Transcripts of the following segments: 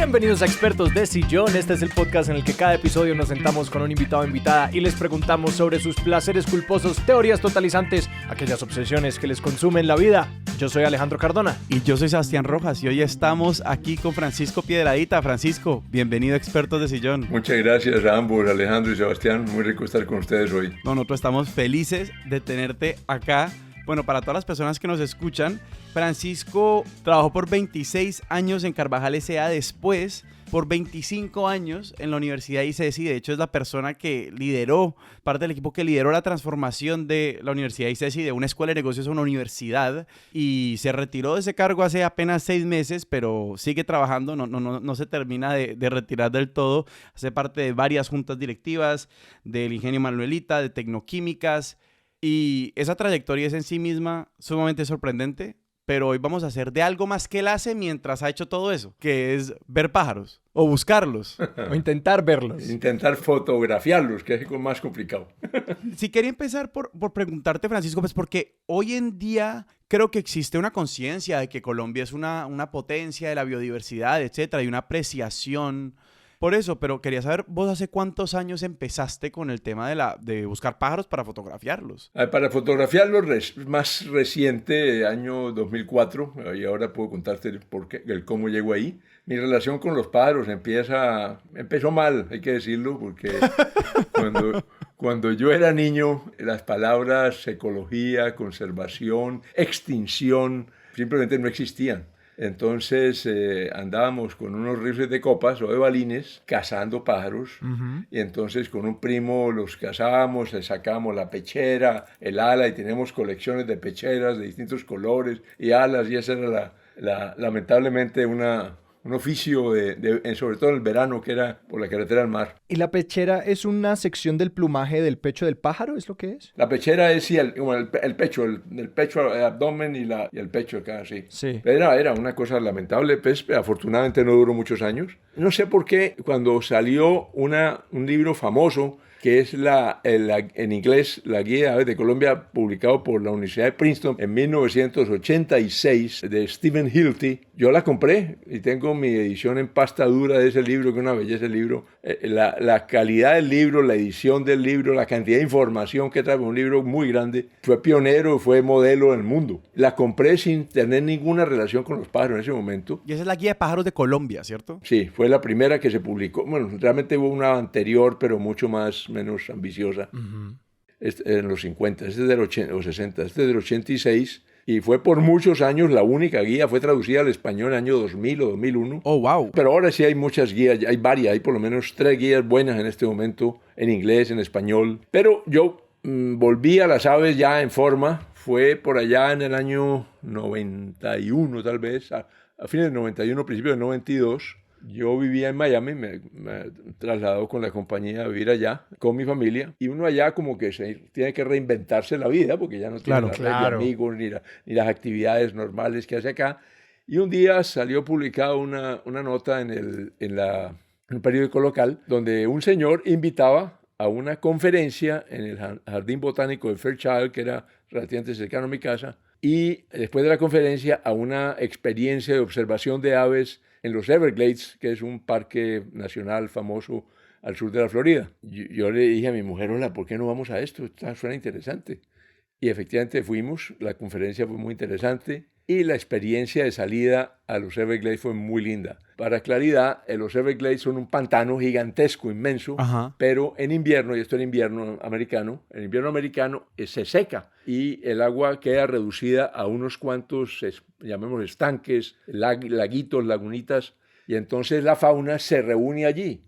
Bienvenidos a Expertos de Sillón. Este es el podcast en el que cada episodio nos sentamos con un invitado o invitada y les preguntamos sobre sus placeres culposos, teorías totalizantes, aquellas obsesiones que les consumen la vida. Yo soy Alejandro Cardona. Y yo soy Sebastián Rojas y hoy estamos aquí con Francisco Piedradita. Francisco, bienvenido a Expertos de Sillón. Muchas gracias a ambos, Alejandro y Sebastián. Muy rico estar con ustedes hoy. Nosotros estamos felices de tenerte acá. Bueno, para todas las personas que nos escuchan, Francisco trabajó por 26 años en Carvajal S.A. Después, por 25 años en la Universidad ICESI. De hecho, es la persona que lideró, parte del equipo que lideró la transformación de la Universidad ICESI de una escuela de negocios a una universidad. Y se retiró de ese cargo hace apenas 6 meses, pero sigue trabajando, no se termina de retirar del todo. Hace parte de varias juntas directivas, del Ingenio Manuelita, de Tecnoquímicas. Y esa trayectoria es en sí misma sumamente sorprendente, pero hoy vamos a hacer de algo más que él hace mientras ha hecho todo eso, que es ver pájaros o buscarlos. O intentar verlos. Intentar fotografiarlos, que es más complicado. Sí, quería empezar por preguntarte, Francisco, pues porque hoy en día creo que existe una conciencia de que Colombia es una potencia de la biodiversidad, etcétera, y una apreciación por eso, pero quería saber, ¿vos hace cuántos años empezaste con el tema de buscar pájaros para fotografiarlos? Para fotografiarlos, más reciente, año 2004, y ahora puedo contarte el cómo llego ahí. Mi relación con los pájaros empezó mal, hay que decirlo, porque cuando yo era niño, las palabras ecología, conservación, extinción, simplemente no existían. Entonces andábamos con unos rifles de copas o de balines cazando pájaros. Y entonces con un primo los cazábamos, le sacábamos la pechera, el ala, y teníamos colecciones de pecheras de distintos colores y alas, y esa era lamentablemente un oficio, sobre todo en el verano, que era por la carretera al mar. ¿Y la pechera es una sección del plumaje del pecho del pájaro? ¿Es lo que es? La pechera es sí, el pecho, el pecho, el abdomen y el pecho acá, sí. Sí. Era una cosa lamentable, pues afortunadamente no duró muchos años. No sé por qué cuando salió un libro famoso, que es en inglés la Guía de Aves de Colombia, publicado por la Universidad de Princeton en 1986, de Stephen Hilty. Yo la compré y tengo mi edición en pasta dura de ese libro, que es una belleza el libro. La calidad del libro, la edición del libro, la cantidad de información que trae, un libro muy grande. Fue pionero, fue modelo en el mundo. La compré sin tener ninguna relación con los pájaros en ese momento. Y esa es la Guía de Pájaros de Colombia, ¿cierto? Sí, fue la primera que se publicó. Bueno, realmente hubo una anterior, pero mucho menos ambiciosa, en los 50, este es del 80 o 60, este es del 86, y fue por muchos años la única guía, fue traducida al español en el año 2000 o 2001. Oh, wow. Pero ahora sí hay muchas guías, hay varias, hay por lo menos 3 guías buenas en este momento, en inglés, en español. Pero yo volví a las aves ya en forma, fue por allá en el año 91 tal vez, a fines del 91, principios del 92. Yo vivía en Miami, me trasladó con la compañía a vivir allá, con mi familia, y uno allá como que tiene que reinventarse la vida, porque ya no tiene la red de amigos ni las actividades normales que hace acá. Y un día salió publicada una nota en un periódico local, donde un señor invitaba a una conferencia en el Jardín Botánico de Fairchild, que era relativamente cercano a mi casa, y después de la conferencia a una experiencia de observación de aves en los Everglades, que es un parque nacional famoso al sur de la Florida. Yo le dije a mi mujer, hola, ¿por qué no vamos a esto? Esto suena interesante. Y efectivamente fuimos, la conferencia fue muy interesante y la experiencia de salida a los Everglades fue muy linda. Para claridad, los Everglades son un pantano gigantesco, inmenso, pero en invierno, y esto es invierno americano, se seca y el agua queda reducida a unos cuantos, llamemos estanques, laguitos, lagunitas, y entonces la fauna se reúne allí.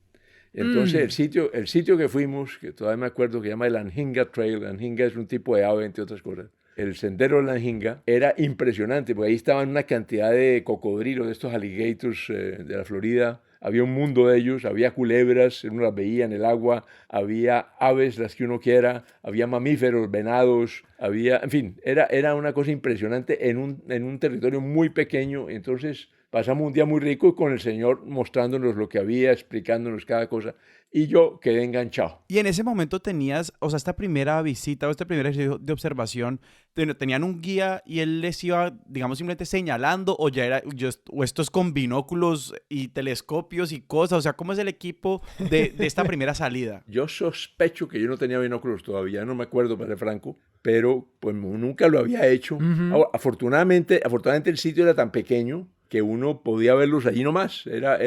Entonces el sitio que fuimos, que todavía me acuerdo, que se llama el Anhinga Trail. La Anhinga es un tipo de ave, entre otras cosas. El sendero de la Anhinga era impresionante, porque ahí estaban una cantidad de cocodrilos, de estos alligators de la Florida. Había un mundo de ellos, había culebras, uno las veía en el agua, había aves, las que uno quiera, había mamíferos, venados, en fin, era una cosa impresionante en un territorio muy pequeño. Entonces pasamos un día muy rico con el señor mostrándonos lo que había, explicándonos cada cosa. Y yo quedé enganchado. Y en ese momento tenías, o sea, esta primera visita o este primer ejercicio de observación, tenían un guía y él les iba, digamos, simplemente señalando, o ya era, o estos con binóculos y telescopios y cosas, o sea, ¿cómo es el equipo de esta primera salida? Yo sospecho que yo no tenía binóculos todavía, no me acuerdo, para ser franco, pero pues nunca lo había hecho. Ahora, afortunadamente el sitio era tan pequeño que uno podía verlos allí nomás. Era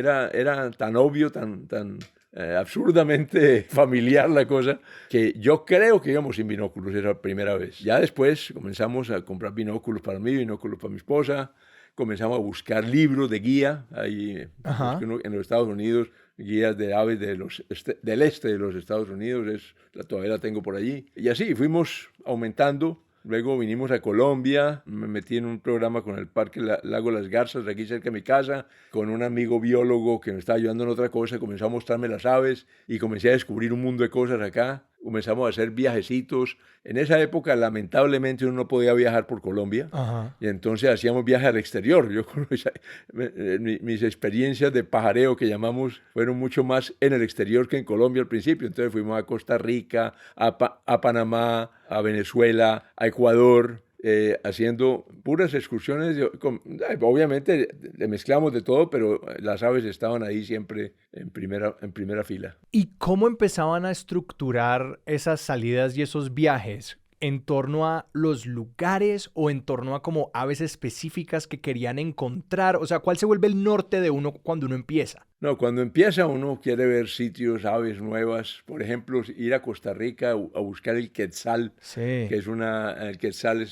tan obvio, tan absurdamente familiar la cosa, que yo creo que íbamos sin binóculos esa primera vez. Ya después comenzamos a comprar binóculos para mí, binóculos para mi esposa, comenzamos a buscar libros de guía, ahí en los Estados Unidos, guías de aves del este de los Estados Unidos, todavía la tengo por allí. Y así fuimos aumentando. Luego vinimos a Colombia, me metí en un programa con el Parque Lago Las Garzas, aquí cerca de mi casa, con un amigo biólogo que me estaba ayudando en otra cosa, comenzó a mostrarme las aves y comencé a descubrir un mundo de cosas acá. Comenzamos a hacer viajecitos. En esa época, lamentablemente, uno no podía viajar por Colombia. Y entonces hacíamos viajes al exterior. Mis experiencias de pajareo, que llamamos, fueron mucho más en el exterior que en Colombia al principio. Entonces fuimos a Costa Rica, a Panamá, a Venezuela, a Ecuador, haciendo puras excursiones. Obviamente le mezclamos de todo, pero las aves estaban ahí siempre en primera fila. ¿Y cómo empezaban a estructurar esas salidas y esos viajes? ¿En torno a los lugares o en torno a como aves específicas que querían encontrar? O sea, ¿cuál se vuelve el norte de uno cuando uno empieza? No, cuando empieza uno quiere ver sitios, aves nuevas. Por ejemplo, ir a Costa Rica a buscar el quetzal, que es el quetzal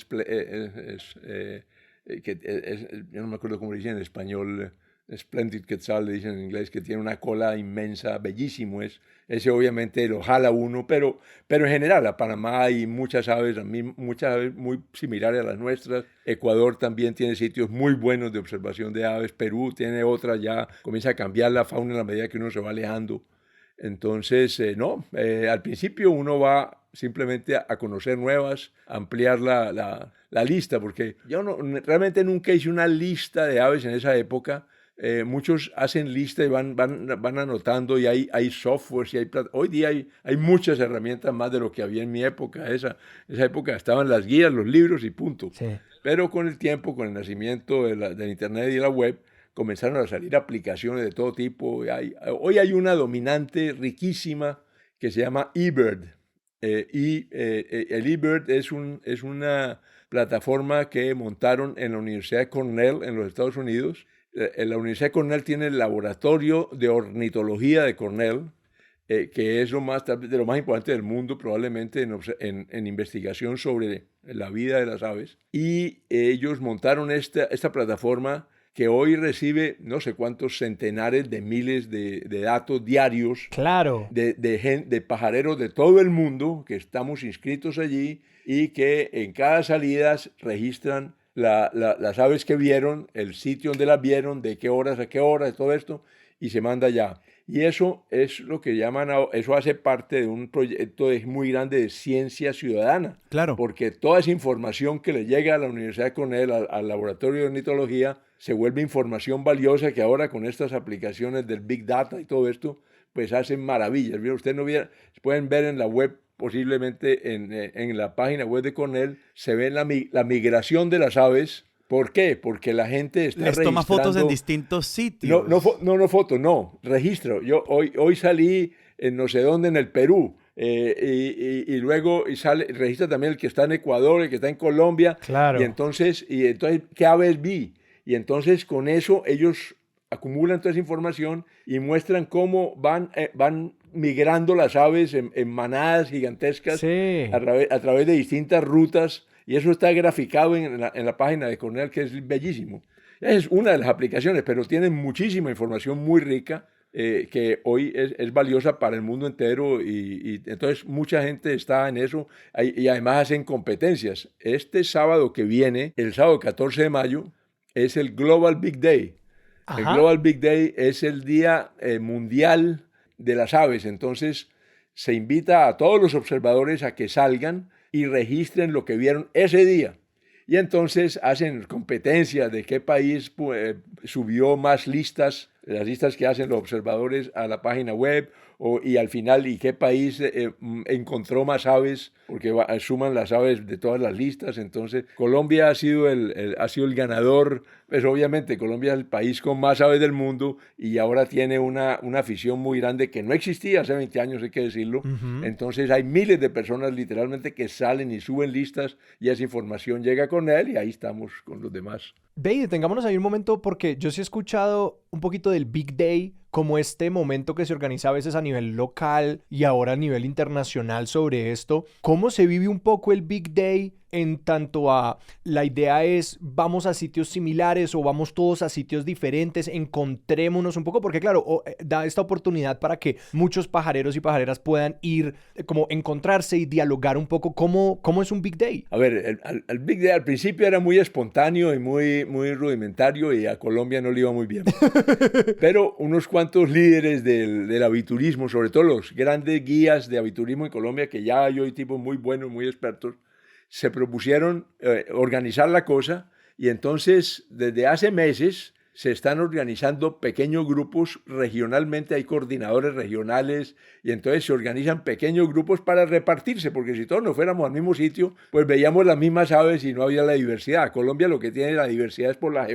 yo no me acuerdo cómo le dicen en español, Splendid Quetzal, le dicen en inglés, que tiene una cola inmensa, bellísimo es. Ese obviamente lo jala uno, pero en general a Panamá hay muchas aves muy similares a las nuestras. Ecuador también tiene sitios muy buenos de observación de aves. Perú tiene otras, ya comienza a cambiar la fauna a la medida que uno se va alejando. Entonces, al principio uno va simplemente a conocer nuevas, a ampliar la lista, porque yo realmente nunca hice una lista de aves en esa época. Muchos hacen lista y van anotando, y hay softwares, hoy día hay muchas herramientas más de lo que había en mi época. Esa época estaban las guías, los libros y punto. Sí. Pero con el tiempo, con el nacimiento del internet y de la web, comenzaron a salir aplicaciones de todo tipo. Hoy hay una dominante riquísima que se llama eBird. El eBird es una plataforma que montaron en la Universidad de Cornell en los Estados Unidos. La Universidad de Cornell tiene el laboratorio de ornitología de Cornell, que es de lo más importante del mundo probablemente en investigación sobre la vida de las aves. Y ellos montaron esta plataforma que hoy recibe no sé cuántos centenares de miles de datos diarios. Claro. De pajareros de todo el mundo que estamos inscritos allí y que en cada salida registran las aves que vieron, el sitio donde las vieron, de qué horas a qué horas, todo esto, y se manda ya. Y eso es lo que eso hace parte de un proyecto muy grande de ciencia ciudadana. Claro. Porque toda esa información que le llega a la Universidad de Cornell, al laboratorio de ornitología, se vuelve información valiosa que ahora con estas aplicaciones del Big Data y todo esto, pues hacen maravillas. Ustedes pueden ver en la web, posiblemente en la página web de Cornell, se ve la migración de las aves. ¿Por qué? Porque la gente está registrando. Les toma fotos en distintos sitios. No, registro. Yo hoy salí en no sé dónde, en el Perú, y luego registra también el que está en Ecuador, el que está en Colombia. Claro. Y entonces, ¿qué aves vi? Y entonces con eso ellos acumulan toda esa información y muestran cómo van migrando las aves en manadas gigantescas a través de distintas rutas. Y eso está graficado en la página de Cornell, que es bellísimo. Es una de las aplicaciones, pero tienen muchísima información muy rica que hoy es valiosa para el mundo entero. Y entonces mucha gente está en eso y además hacen competencias. Este sábado que viene, el sábado 14 de mayo, es el Global Big Day. Ajá. El Global Big Day es el Día Mundial de las Aves. Entonces se invita a todos los observadores a que salgan y registren lo que vieron ese día. Y entonces hacen competencias de qué país subió más listas, las listas que hacen los observadores a la página web, y al final, ¿y qué país encontró más aves? Porque suman las aves de todas las listas. Entonces, Colombia ha sido ha sido el ganador. Pues obviamente Colombia es el país con más aves del mundo y ahora tiene una afición muy grande que no existía hace 20 años, hay que decirlo. Entonces hay miles de personas literalmente que salen y suben listas y esa información llega con él y ahí estamos con los demás. Ve, detengámonos ahí un momento porque yo sí he escuchado un poquito del Big Day como este momento que se organiza a veces a nivel local y ahora a nivel internacional sobre esto. ¿Cómo se vive un poco el Big Day en tanto a la idea es vamos a sitios similares o vamos todos a sitios diferentes, encontrémonos un poco? Porque claro, da esta oportunidad para que muchos pajareros y pajareras puedan ir, como encontrarse y dialogar un poco. ¿Cómo es un Big Day? A ver, el Big Day al principio era muy espontáneo y muy rudimentario y a Colombia no le iba muy bien. Pero unos cuantos líderes del aviturismo, sobre todo los grandes guías de aviturismo en Colombia, que ya hay hoy tipos muy buenos, muy expertos, se propusieron organizar la cosa y entonces desde hace meses se están organizando pequeños grupos regionalmente, hay coordinadores regionales y entonces se organizan pequeños grupos para repartirse, porque si todos nos fuéramos al mismo sitio, pues veíamos las mismas aves y no había la diversidad. Colombia lo que tiene la diversidad es por la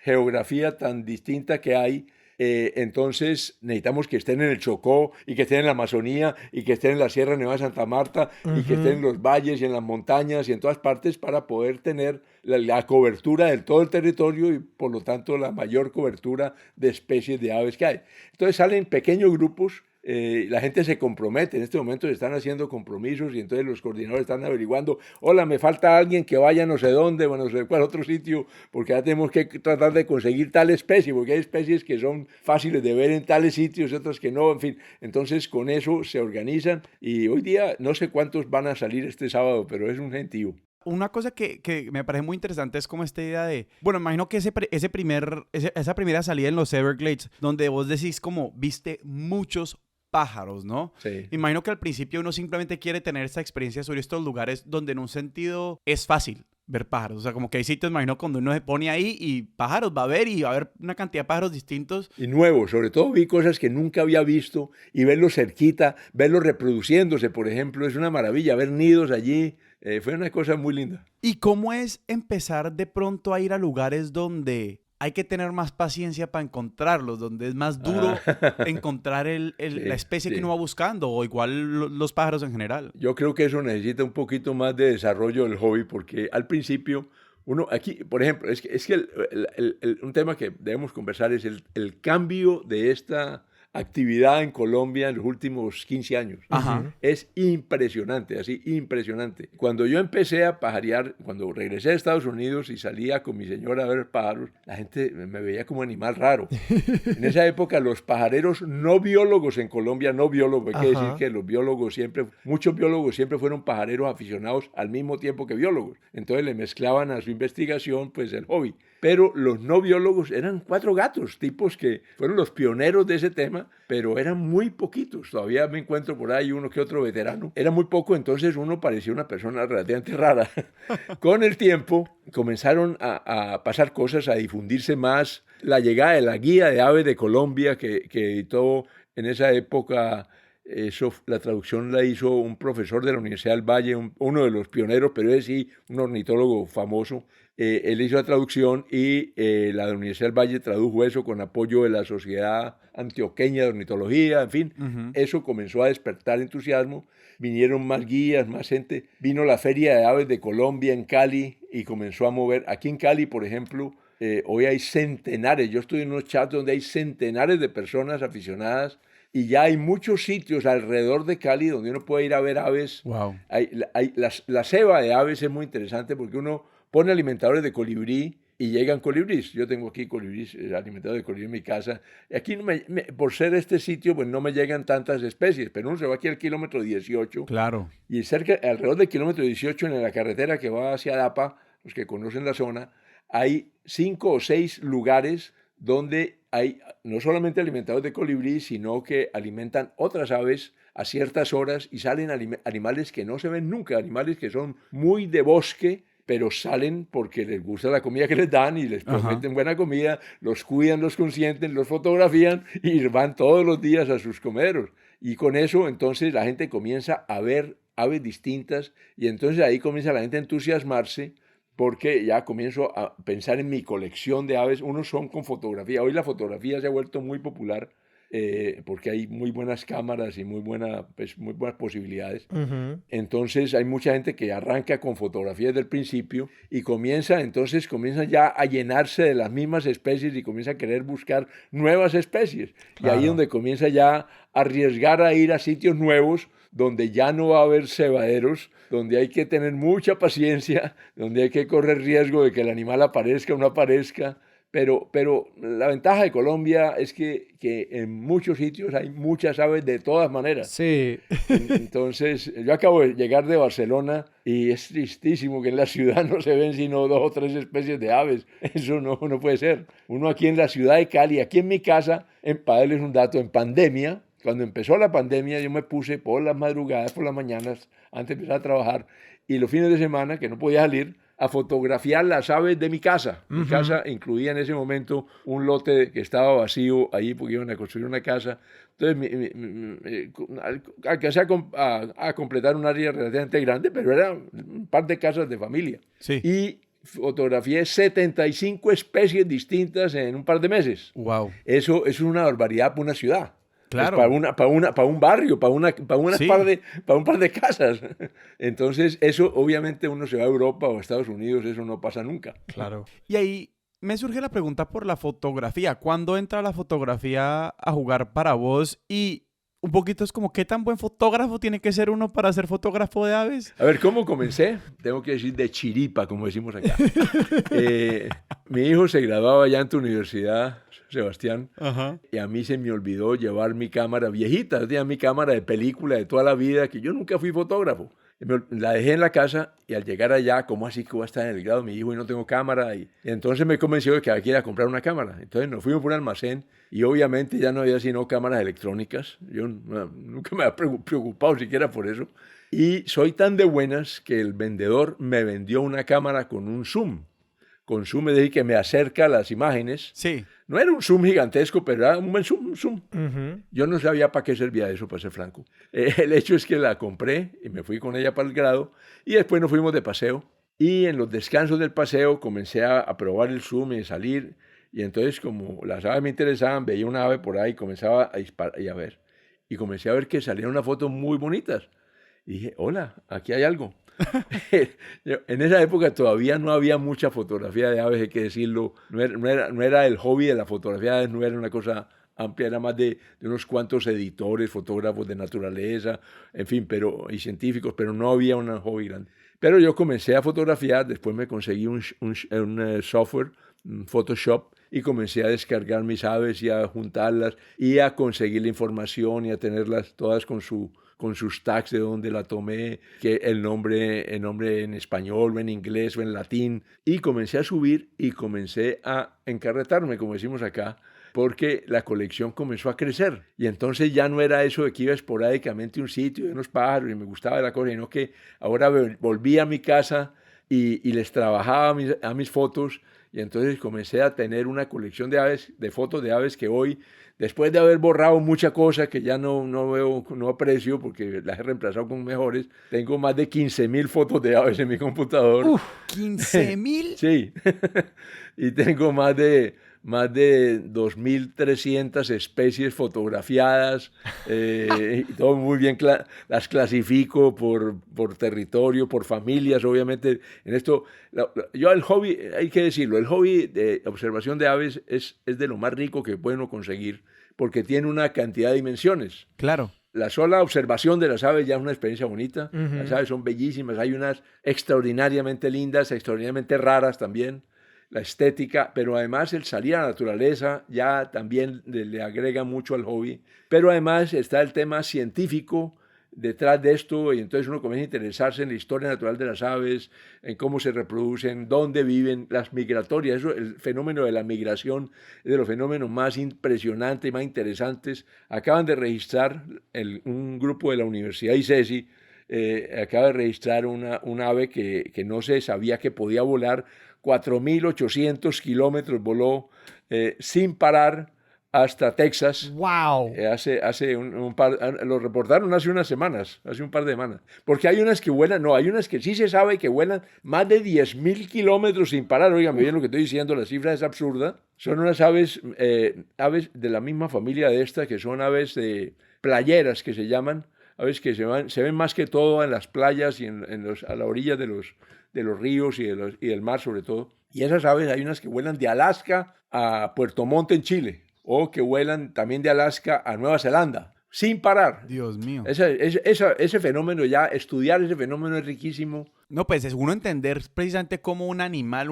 geografía tan distinta que hay. Entonces necesitamos que estén en el Chocó y que estén en la Amazonía y que estén en la Sierra Nevada de Santa Marta y que estén en los valles y en las montañas y en todas partes para poder tener la cobertura de todo el territorio y por lo tanto la mayor cobertura de especies de aves que hay. Entonces salen pequeños grupos. La gente se compromete, en este momento se están haciendo compromisos y entonces los coordinadores están averiguando, hola, me falta alguien que vaya no sé dónde, bueno, no sé cuál otro sitio, porque ya tenemos que tratar de conseguir tal especie, porque hay especies que son fáciles de ver en tales sitios y otras que no, en fin, entonces con eso se organizan y hoy día no sé cuántos van a salir este sábado, pero es un gentío. Una cosa que me parece muy interesante es como esta idea de, bueno, imagino que esa primera salida en los Everglades, donde vos decís como viste muchos pájaros, ¿no? Sí. Imagino que al principio uno simplemente quiere tener esta experiencia sobre estos lugares donde en un sentido es fácil ver pájaros. O sea, como que hay sitios, imagino, cuando uno se pone ahí y pájaros va a ver y va a haber una cantidad de pájaros distintos. Y nuevos, sobre todo vi cosas que nunca había visto y verlos cerquita, verlos reproduciéndose, por ejemplo, es una maravilla, ver nidos allí, fue una cosa muy linda. ¿Y cómo es empezar de pronto a ir a lugares donde hay que tener más paciencia para encontrarlos, donde es más duro encontrar la especie que uno va buscando, o igual los pájaros en general? Yo creo que eso necesita un poquito más de desarrollo del hobby, porque al principio, uno aquí, por ejemplo, es que un tema que debemos conversar es el cambio de esta actividad en Colombia en los últimos 15 años. Ajá. Es impresionante, así impresionante. Cuando yo empecé a pajarear, cuando regresé a Estados Unidos y salía con mi señora a ver pájaros, la gente me veía como animal raro. En esa época los pajareros no biólogos en Colombia, no biólogos, hay que decir que los biólogos muchos biólogos siempre fueron pajareros aficionados al mismo tiempo que biólogos. Entonces le mezclaban a su investigación pues el hobby. Pero los no biólogos eran 4 gatos, tipos que fueron los pioneros de ese tema, pero eran muy poquitos. Todavía me encuentro por ahí uno que otro veterano. Era muy poco, entonces uno parecía una persona relativamente rara. Con el tiempo comenzaron a pasar cosas, a difundirse más. La llegada de la Guía de Aves de Colombia, que editó en esa época, la traducción la hizo un profesor de la Universidad del Valle, uno de los pioneros, pero es sí un ornitólogo famoso. Él hizo la traducción y la Universidad del Valle tradujo eso con apoyo de la Sociedad Antioqueña de Ornitología, en fin. Eso comenzó a despertar entusiasmo. Vinieron más guías, más gente. Vino la Feria de Aves de Colombia en Cali y comenzó a mover. Aquí en Cali, por ejemplo, hoy hay centenares. Yo estoy en unos chats donde hay centenares de personas aficionadas y ya hay muchos sitios alrededor de Cali donde uno puede ir a ver aves. Wow. La ceba de aves es muy interesante porque uno pone alimentadores de colibrí y llegan colibrís. Yo tengo aquí colibrís, alimentadores de colibrí en mi casa. Aquí por ser este sitio, pues no me llegan tantas especies, pero uno se va aquí al kilómetro 18. Claro. Y alrededor del kilómetro 18, en la carretera que va hacia Adapa, los que conocen la zona, hay 5 o 6 lugares donde hay no solamente alimentadores de colibrí, sino que alimentan otras aves a ciertas horas y salen animales que no se ven nunca, animales que son muy de bosque, pero salen porque les gusta la comida que les dan y les prometen buena comida, los cuidan, los consienten, los fotografían y van todos los días a sus comederos. Y con eso entonces la gente comienza a ver aves distintas y entonces ahí comienza la gente a entusiasmarse porque ya comienzo a pensar en mi colección de aves. Unos son con fotografía. Hoy la fotografía se ha vuelto muy popular porque hay muy buenas cámaras y pues, muy buenas posibilidades. Ujú. Entonces hay mucha gente que arranca con fotografías del principio y entonces comienza ya a llenarse de las mismas especies y comienza a querer buscar nuevas especies. Y ahí es Claro. donde comienza ya a arriesgar a ir a sitios nuevos donde ya no va a haber cebaderos, donde hay que tener mucha paciencia, donde hay que correr riesgo de que el animal aparezca o no aparezca. Pero la ventaja de Colombia es que en muchos sitios hay muchas aves de todas maneras. Sí. Entonces, yo acabo de llegar de Barcelona y es tristísimo que en la ciudad no se ven sino 2 o 3 especies de aves. Eso no puede ser. Uno aquí en la ciudad de Cali, aquí en mi casa, para darles un dato, en pandemia, cuando empezó la pandemia, yo me puse por las madrugadas, por las mañanas, antes de empezar a trabajar, y los fines de semana, que no podía salir, a fotografiar las aves de mi casa. Mi casa incluía en ese momento un lote que estaba vacío ahí porque iban a construir una casa. Entonces alcancé a completar un área relativamente grande, pero era un par de casas de familia. Sí. Y fotografié 75 especies distintas en un par de meses. Wow. Eso es una barbaridad para una ciudad. Claro. Para un barrio, Sí. para un par de casas. Entonces, eso obviamente uno se va a Europa o a Estados Unidos, eso no pasa nunca. Claro. Y ahí me surge la pregunta por la fotografía. ¿Cuándo entra la fotografía a jugar para vos? Y un poquito es como, ¿qué tan buen fotógrafo tiene que ser uno para ser fotógrafo de aves? A ver, ¿cómo comencé? Tengo que decir de chiripa, como decimos acá. Mi hijo se graduaba ya en tu universidad, Sebastián, Ajá. y a mí se me olvidó llevar mi cámara viejita. Yo tenía mi cámara de película de toda la vida, que yo nunca fui fotógrafo. La dejé en la casa y al llegar allá, ¿cómo así que voy a estar en el grado de mi hijo y no tengo cámara? Y entonces me convenció de que había que ir a comprar una cámara. Entonces nos fuimos por un almacén y obviamente ya no había sino cámaras electrónicas. Yo nunca me había preocupado siquiera por eso. Y soy tan de buenas que el vendedor me vendió una cámara con un zoom. Con zoom es decir, que me acerca las imágenes. Sí. No era un zoom gigantesco, pero era un buen zoom. Ujú. Yo no sabía para qué servía eso, para ser franco. El hecho es que la compré y me fui con ella para el grado y después nos fuimos de paseo. Y en los descansos del paseo comencé a probar el zoom y a salir. Y entonces, como las aves me interesaban, veía una ave por ahí, comenzaba a disparar y a ver. Y comencé a ver que salían unas fotos muy bonitas. Y dije, hola, aquí hay algo. En esa época todavía no había mucha fotografía de aves, hay que decirlo. No era el hobby de la fotografía de aves, no era una cosa amplia, era más de unos cuantos editores, fotógrafos de naturaleza, en fin, y científicos, pero no había un hobby grande. Pero yo comencé a fotografiar, después me conseguí un software, un Photoshop, y comencé a descargar mis aves y a juntarlas y a conseguir la información y a tenerlas todas con sus tags de donde la tomé, que el nombre en español o en inglés o en latín. Y comencé a subir y comencé a encarretarme, como decimos acá, porque la colección comenzó a crecer. Y entonces ya no era eso de que iba esporádicamente a un sitio de unos pájaros y me gustaba la cosa, sino que ahora volví a mi casa y les trabajaba a mis fotos. Y entonces comencé a tener una colección de aves, de fotos de aves que hoy, después de haber borrado muchas cosas que ya no aprecio porque las he reemplazado con mejores, tengo más de 15.000 fotos de aves en mi computador. Uf, 15.000. Sí, y tengo más de 2.300 especies fotografiadas, y todo muy bien, las clasifico por territorio, por familias, obviamente. En esto, yo el hobby, hay que decirlo, el hobby de observación de aves es de lo más rico que puede uno conseguir, porque tiene una cantidad de dimensiones. Claro. La sola observación de las aves ya es una experiencia bonita. Ujú. Las aves son bellísimas, hay unas extraordinariamente lindas, extraordinariamente raras también. La estética, pero además el salir a la naturaleza ya también le agrega mucho al hobby. Pero además está el tema científico detrás de esto y entonces uno comienza a interesarse en la historia natural de las aves, en cómo se reproducen, dónde viven, las migratorias. Eso, el fenómeno de la migración es de los fenómenos más impresionantes y más interesantes. Acaban de registrar un grupo de la Universidad ICESI, acaba de registrar un ave que no se sabía que podía volar. 4.800 kilómetros voló sin parar hasta Texas. ¡Wow! Lo reportaron hace unas semanas, hace un par de semanas. Porque hay unas que vuelan, no, hay unas que sí se sabe que vuelan más de 10.000 kilómetros sin parar. Oigan, bien lo que estoy diciendo, la cifra es absurda. Son unas aves de la misma familia de esta, que son aves playeras, que se llaman, aves que se ven más que todo en las playas y a la orilla de los ríos y del mar sobre todo. Y esas aves hay unas que vuelan de Alaska a Puerto Montt en Chile, o que vuelan también de Alaska a Nueva Zelanda, sin parar. Dios mío. Ese fenómeno, estudiar ese fenómeno es riquísimo. No, pues es uno entender precisamente cómo un animal,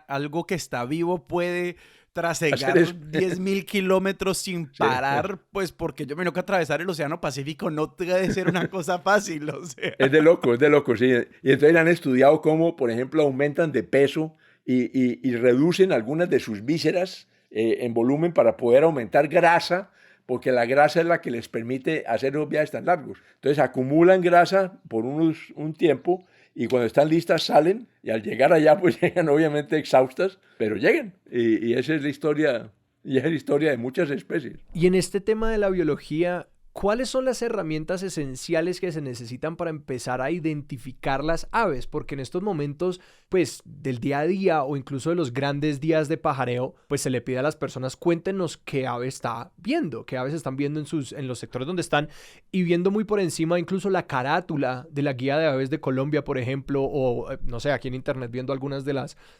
algo que está vivo puede trasegar 10.000 kilómetros sin parar, pues porque yo me tengo que atravesar el Océano Pacífico, no debe ser una cosa fácil, o sea. Es de loco, sí. Y entonces han estudiado cómo, por ejemplo, aumentan de peso y reducen algunas de sus vísceras en volumen para poder aumentar grasa, porque la grasa es la que les permite hacer los viajes tan largos. Entonces acumulan grasa por un tiempo y cuando están listas salen y al llegar allá pues llegan obviamente exhaustas, pero llegan. Y esa es la historia, de muchas especies. Y en este tema de la biología, ¿cuáles son las herramientas esenciales que se necesitan para empezar a identificar las aves? Porque en estos momentos, pues, del día a día o incluso de los grandes días de pajareo, pues se le pide a las personas, cuéntenos qué ave está viendo, qué aves están viendo en los sectores donde están, y viendo muy por encima incluso la carátula de la Guía de Aves de Colombia, por ejemplo, o no sé, aquí en internet viendo algunas de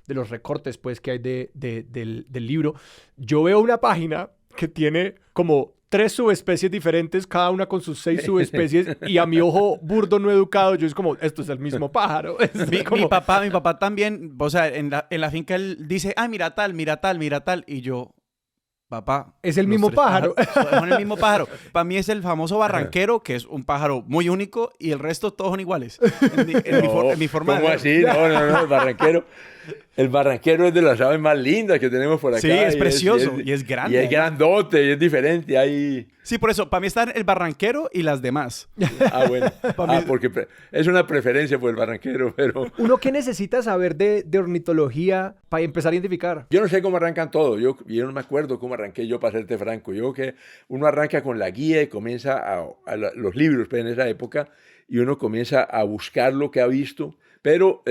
los recortes, pues, que hay del libro. Yo veo una página que tiene como 3 subespecies diferentes, cada una con sus 6 subespecies, y a mi ojo burdo no educado, yo es como, esto es el mismo pájaro. Mi papá también, o sea, en la finca él dice, mira tal, y yo, papá. Es el mismo pájaro. Son el mismo pájaro. Para mí es el famoso barranquero, que es un pájaro muy único, y el resto todos son iguales. En mi forma ¿cómo de así? No, el barranquero. El barranquero es de las aves más lindas que tenemos por acá. Sí, es precioso y es grande. Y es grandote y es diferente. Sí, por eso, para mí están el barranquero y las demás. Bueno. Porque es una preferencia por el barranquero, pero... ¿Uno qué necesita saber de ornitología para empezar a identificar? Yo no sé cómo arrancan todo. Yo no me acuerdo cómo arranqué yo, para serte franco. Yo que uno arranca con la guía y comienza los libros, pues, en esa época, y uno comienza a buscar lo que ha visto. Pero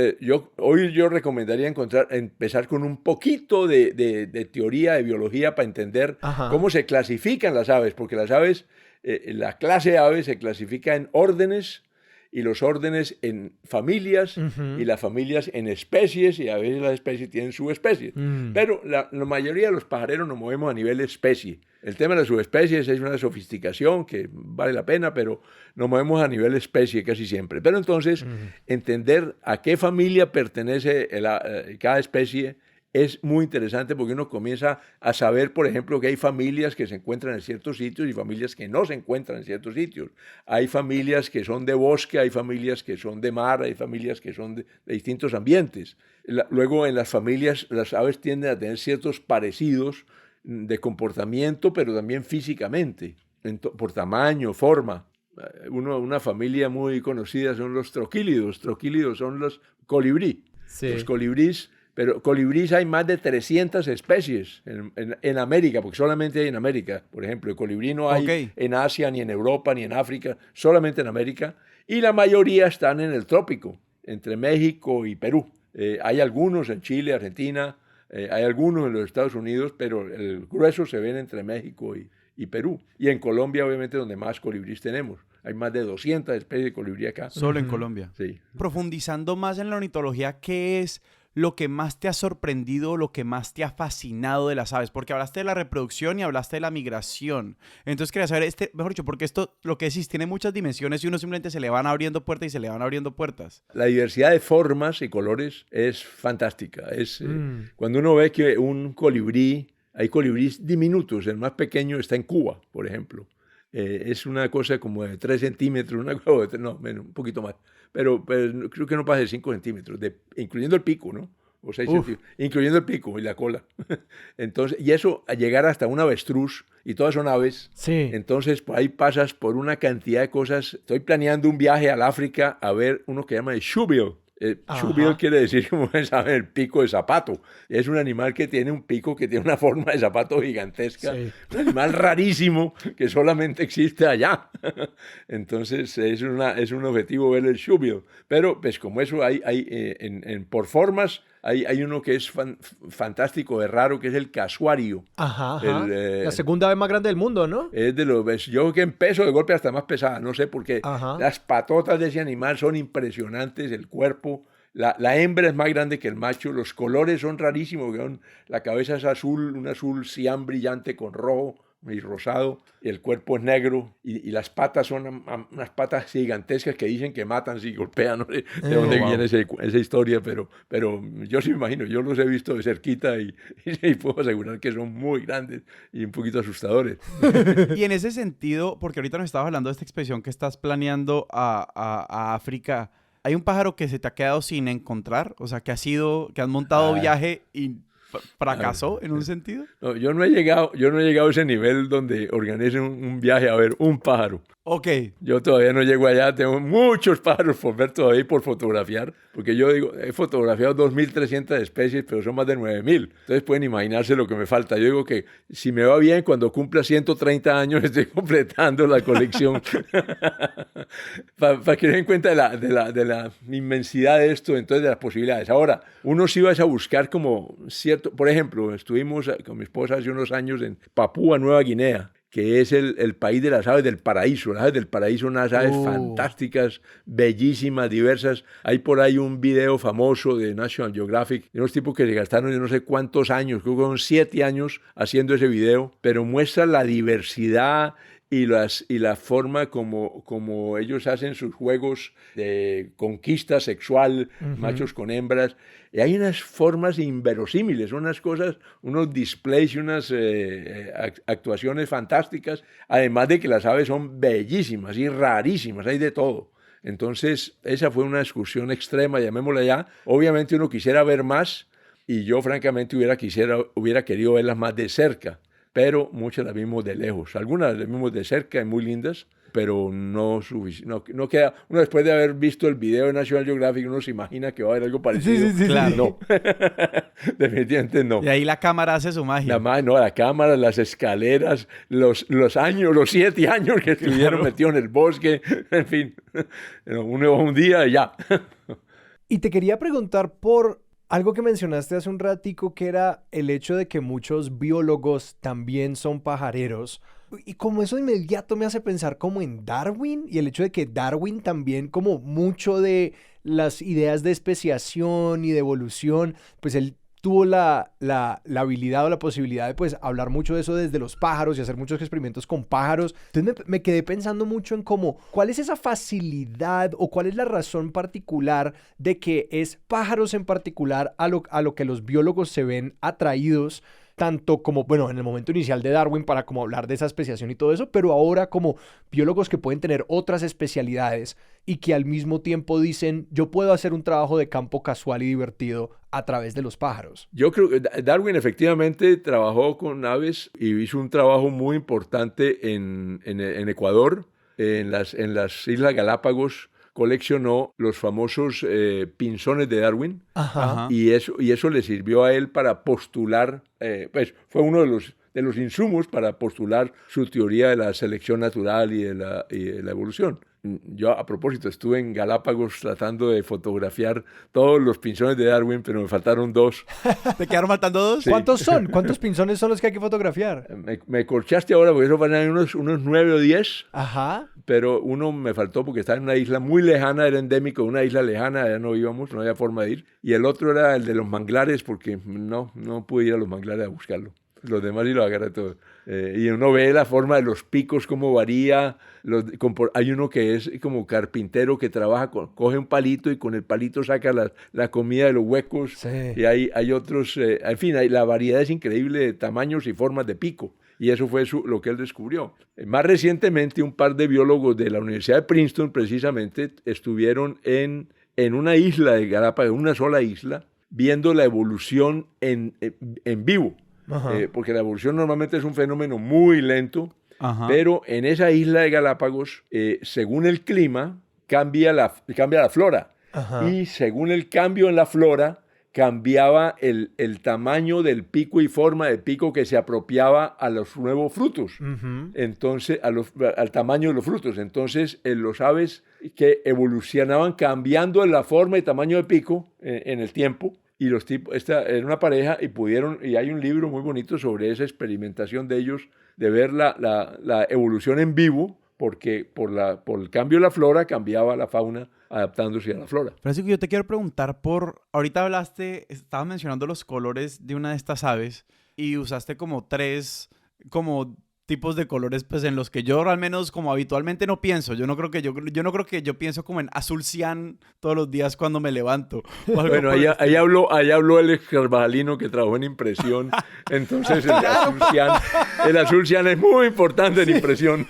hoy yo recomendaría empezar con un poquito de teoría, de biología, para entender cómo se clasifican las aves, porque las aves, la clase de aves se clasifica en órdenes, y los órdenes en familias, y las familias en especies, y a veces las especies tienen subespecies. Pero la mayoría de los pajareros nos movemos a nivel especie. El tema de las subespecies es una sofisticación que vale la pena, pero nos movemos a nivel especie casi siempre. Pero entonces, entender a qué familia pertenece cada especie es muy interesante, porque uno comienza a saber, por ejemplo, que hay familias que se encuentran en ciertos sitios y familias que no se encuentran en ciertos sitios. Hay familias que son de bosque, hay familias que son de mar, hay familias que son de distintos ambientes. Luego, en las familias, las aves tienden a tener ciertos parecidos de comportamiento, pero también físicamente, por tamaño, forma. Una familia muy conocida son los troquílidos. Troquílidos son los colibrí. Sí. Los colibríes, pero colibríes hay más de 300 especies en América, porque solamente hay en América. Por ejemplo, el colibrí no hay en Asia, ni en Europa, ni en África, solamente en América. Y la mayoría están en el trópico, entre México y Perú. Hay algunos en Chile, Argentina, hay algunos en los Estados Unidos, pero el grueso se ven entre México y Perú. Y en Colombia, obviamente, donde más colibríes tenemos. Hay más de 200 especies de colibrí acá. Solo en Colombia. Sí. Profundizando más en la ornitología, ¿qué es lo que más te ha sorprendido, lo que más te ha fascinado de las aves? Porque hablaste de la reproducción y hablaste de la migración. Entonces quería saber, mejor dicho, porque esto, lo que decís, tiene muchas dimensiones y uno simplemente se le van abriendo puertas y se le van abriendo puertas. La diversidad de formas y colores es fantástica. Cuando uno ve que un colibrí, hay colibríes diminutos, el más pequeño está en Cuba, por ejemplo. Es una cosa como de 3 centímetros, no, menos, un poquito más. Pero creo que no pasa de 5 centímetros, incluyendo el pico, ¿no? O 6 centímetros, incluyendo el pico y la cola. Entonces, y eso, a llegar hasta un avestruz, y todas son aves. Sí. Entonces, pues ahí pasas por una cantidad de cosas. Estoy planeando un viaje al África a ver uno que llama el shoebill. Shoebill quiere decir, como ustedes saben, el pico de zapato. Es un animal que tiene un pico que tiene una forma de zapato gigantesca. Sí. Un animal rarísimo que solamente existe allá. Entonces es un objetivo ver el shoebill. Pero pues como eso hay por formas, hay uno que es fantástico, es raro, que es el casuario. Ajá. La segunda vez más grande del mundo, ¿no? Es de los, yo creo que en peso de golpe hasta más pesada, no sé por qué. Las patotas de ese animal son impresionantes, el cuerpo. La hembra es más grande que el macho, los colores son rarísimos, la cabeza es azul, un azul cian brillante con rojo y rosado, y el cuerpo es negro, y las patas son unas patas gigantescas que dicen que matan si golpean, no sé de dónde viene esa historia, pero yo sí me imagino, yo los he visto de cerquita y puedo asegurar que son muy grandes y un poquito asustadores. Y en ese sentido, porque ahorita nos estabas hablando de esta expedición que estás planeando a África, ¿hay un pájaro que se te ha quedado sin encontrar? O sea, que has montado viaje y fracasó en un sentido. No, yo no he llegado a ese nivel donde organicen un viaje a ver un pájaro. Ok. Yo todavía no llego allá, tengo muchos pájaros por ver todavía y por fotografiar, porque yo digo, he fotografiado 2.300 especies, pero son más de 9.000. Entonces pueden imaginarse lo que me falta. Yo digo que si me va bien, cuando cumpla 130 años estoy completando la colección. Para que den cuenta de la inmensidad de esto, entonces de las posibilidades. Ahora, uno sí va a buscar como cierto, por ejemplo, estuvimos con mi esposa hace unos años en Papúa Nueva Guinea, que es el país de las aves del paraíso. Las aves del paraíso son unas aves fantásticas, bellísimas, diversas. Hay por ahí un video famoso de National Geographic, de unos tipos que se gastaron yo no sé cuántos años, creo que son 7 años haciendo ese video, pero muestra la diversidad y la forma como ellos hacen sus juegos de conquista sexual, machos con hembras. Y hay unas formas inverosímiles, unas cosas, unos displays y unas actuaciones fantásticas, además de que las aves son bellísimas y rarísimas, hay de todo. Entonces, esa fue una excursión extrema, llamémosla ya. Obviamente uno quisiera ver más y yo francamente hubiera querido verlas más de cerca, pero muchas las vimos de lejos. Algunas las vimos de cerca y muy lindas, pero no queda. Uno después de haber visto el video de National Geographic, uno se imagina que va a haber algo parecido. Sí, claro. No, definitivamente no. Y ahí la cámara hace su magia. La cámara, las escaleras, los 7 años que estuvieron metidos en el bosque, en fin, un día ya. Y te quería preguntar por algo que mencionaste hace un ratico, que era el hecho de que muchos biólogos también son pajareros. Y como eso de inmediato me hace pensar como en Darwin y el hecho de que Darwin también, como mucho de las ideas de especiación y de evolución, pues él tuvo la habilidad o la posibilidad de pues hablar mucho de eso desde los pájaros y hacer muchos experimentos con pájaros. Entonces me quedé pensando mucho en cómo, ¿cuál es esa facilidad o cuál es la razón particular de que es pájaros en particular a lo que los biólogos se ven atraídos? Tanto como, bueno, en el momento inicial de Darwin para como hablar de esa especiación y todo eso, pero ahora como biólogos que pueden tener otras especialidades y que al mismo tiempo dicen, yo puedo hacer un trabajo de campo casual y divertido a través de los pájaros. Yo creo que Darwin efectivamente trabajó con aves y hizo un trabajo muy importante en Ecuador, en las Islas Galápagos. Coleccionó los famosos pinzones de Darwin. Ajá. Y eso le sirvió a él para postular, pues fue uno de los insumos para postular su teoría de la selección natural y de la evolución. Yo, a propósito, estuve en Galápagos tratando de fotografiar todos los pinzones de Darwin, pero me faltaron 2. ¿Te quedaron faltando 2? Sí. ¿Cuántos son? ¿Cuántos pinzones son los que hay que fotografiar? Me corchaste ahora porque eso van a ser unos 9 o 10. Ajá. Pero uno me faltó porque estaba en una isla muy lejana, era endémico de una isla lejana, allá no íbamos, no había forma de ir. Y el otro era el de los manglares porque no pude ir a los manglares a buscarlo. Los demás sí lo agarré todo. Y uno ve la forma de los picos, cómo varía. Hay uno que es como carpintero que trabaja, coge un palito y con el palito saca la comida de los huecos. Sí. Y hay otros, en fin, la variedad es increíble de tamaños y formas de pico. Y eso fue lo que él descubrió. Más recientemente, un par de biólogos de la Universidad de Princeton, precisamente, estuvieron en una isla de Galápagos, una sola isla, viendo la evolución en vivo. Porque la evolución normalmente es un fenómeno muy lento, pero en esa isla de Galápagos, según el clima, cambia la flora. Ajá. y según el cambio en la flora, cambiaba el tamaño del pico y forma del pico que se apropiaba a los nuevos frutos. Ujú. Entonces, al tamaño de los frutos. Entonces, los aves que evolucionaban cambiando la forma y tamaño del pico en el tiempo, y los tipos, esta era una pareja y hay un libro muy bonito sobre esa experimentación de ellos, de ver la evolución en vivo, porque por el cambio de la flora cambiaba la fauna adaptándose a la flora. Francisco, yo te quiero preguntar ahorita estabas mencionando los colores de una de estas aves y usaste como tres, como tipos de colores, pues en los que yo al menos como habitualmente no pienso. Yo no creo que yo pienso como en azul cian todos los días cuando me levanto. Bueno, ahí habló el carvajalino que trabajó en impresión. Entonces el azul cian es muy importante en impresión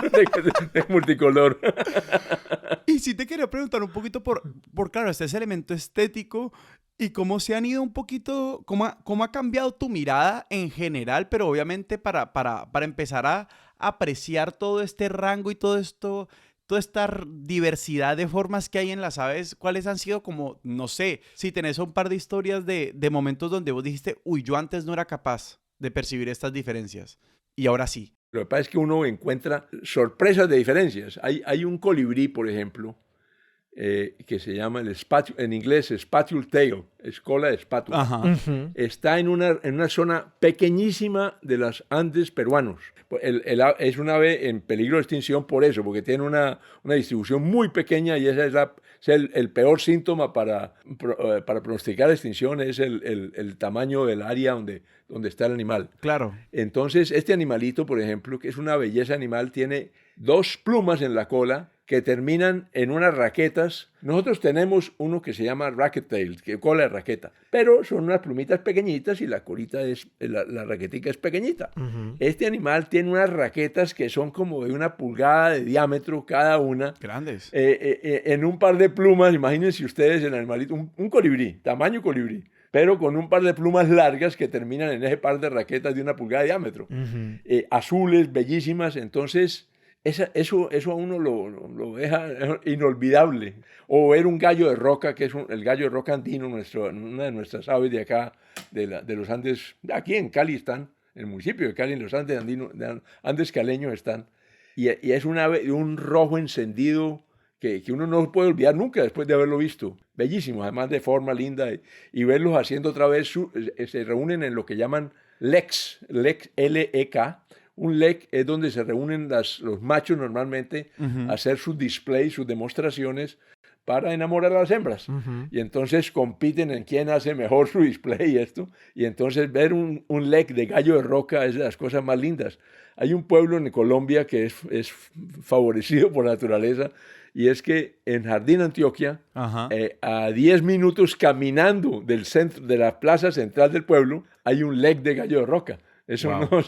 de multicolor. Y sí te quería preguntar un poquito claro, ese elemento estético y cómo se han ido un poquito, cómo ha cambiado tu mirada en general, pero obviamente para empezar a apreciar todo este rango y todo esto, toda esta diversidad de formas que hay en las aves, ¿cuáles han sido como, no sé, si tenés un par de historias de momentos donde vos dijiste, uy, yo antes no era capaz de percibir estas diferencias y ahora sí? Lo que pasa es que uno encuentra sorpresas de diferencias. Hay un colibrí, por ejemplo, que se llama en inglés spatule tail, es cola de espátula. Ajá. Ujú. Está en una zona pequeñísima de los Andes peruanos. Es un ave en peligro de extinción por eso, porque tiene una distribución muy pequeña y ese es el peor síntoma para pronosticar extinción, es el tamaño del área donde está el animal. Claro. Entonces, este animalito, por ejemplo, que es una belleza animal, tiene 2 plumas en la cola que terminan en unas raquetas. Nosotros tenemos uno que se llama racket tail, que cola de raqueta, pero son unas plumitas pequeñitas y la colita la raquetica es pequeñita. Ujú. Este animal tiene unas raquetas que son como de 1 pulgada de diámetro cada una. Grandes. En un par de plumas, imagínense ustedes el animalito, un colibrí, tamaño colibrí, pero con un par de plumas largas que terminan en ese par de raquetas de 1 pulgada de diámetro. Ujú. Azules, bellísimas. Entonces, eso a uno lo deja inolvidable. O ver un gallo de roca, que es el gallo de roca andino, una de nuestras aves de acá, de los Andes, aquí en Cali están, en el municipio de Cali, en los Andes andinos, Andes caleños están. Y es un ave de un rojo encendido que uno no puede olvidar nunca después de haberlo visto. Bellísimo, además de forma linda. Y verlos haciendo otra vez, se reúnen en lo que llaman leks, L-E-K. Un lek es donde se reúnen los machos normalmente a hacer sus displays, sus demostraciones para enamorar a las hembras. Ujú. Y entonces compiten en quién hace mejor su display y esto. Y entonces ver un lek de gallo de roca es de las cosas más lindas. Hay un pueblo en Colombia que es favorecido por la naturaleza, y es que en Jardín, Antioquia, Ajá. a 10 minutos caminando del centro, de la plaza central del pueblo, hay un lek de gallo de roca. Eso, Wow.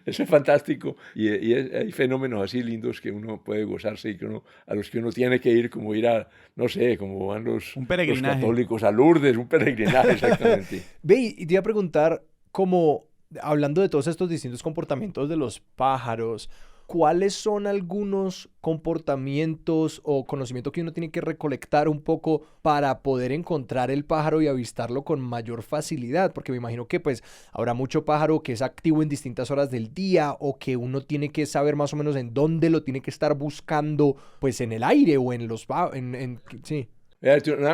eso es fantástico. Y hay fenómenos así lindos que uno puede gozarse y a los que uno tiene que ir, como ir a, no sé, como van los peregrinaje. católicos a Lourdes, un peregrinaje, exactamente. Ve, y te iba a preguntar, como hablando de todos estos distintos comportamientos de los pájaros, ¿cuáles son algunos comportamientos o conocimiento que uno tiene que recolectar un poco para poder encontrar el pájaro y avistarlo con mayor facilidad? Porque me imagino que pues habrá mucho pájaro que es activo en distintas horas del día o que uno tiene que saber más o menos en dónde lo tiene que estar buscando, pues en el aire o en los... sí.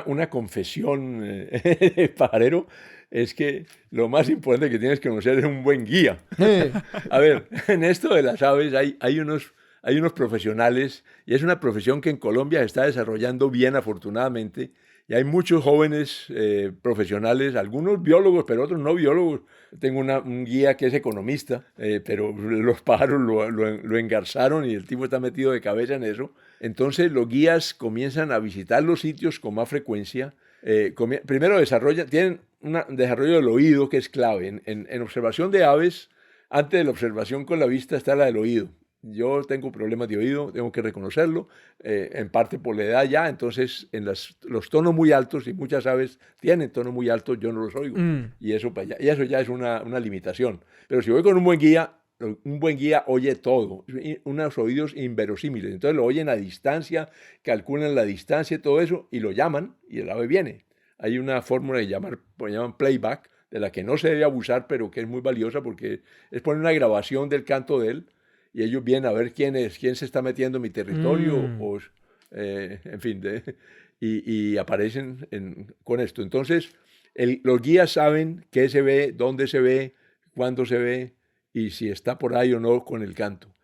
Una confesión pajarero es que lo más importante que tienes que conocer es un buen guía. A ver, en esto de las aves hay unos profesionales, y es una profesión que en Colombia se está desarrollando bien, afortunadamente, y hay muchos jóvenes profesionales, algunos biólogos, pero otros no biólogos. Tengo un guía que es economista, pero los pájaros lo engarzaron y el tipo está metido de cabeza en eso. Entonces los guías comienzan a visitar los sitios con más frecuencia. Primero tienen un desarrollo del oído que es clave. En observación de aves, antes de la observación con la vista está la del oído. Yo tengo problemas de oído, tengo que reconocerlo, en parte por la edad ya. Entonces los tonos muy altos, y muchas aves tienen tonos muy altos, yo no los oigo. Y eso ya es una limitación. Pero si voy con un buen guía, un buen guía oye todo, unos oídos inverosímiles. Entonces lo oyen a distancia, calculan la distancia y todo eso, y lo llaman y el ave viene. Hay una fórmula de llaman playback, de la que no se debe abusar, pero que es muy valiosa porque es poner una grabación del canto de él y ellos vienen a ver quién se está metiendo en mi territorio, en fin, y aparecen con esto. Entonces, los guías saben qué se ve, dónde se ve, cuándo se ve y si está por ahí o no con el canto.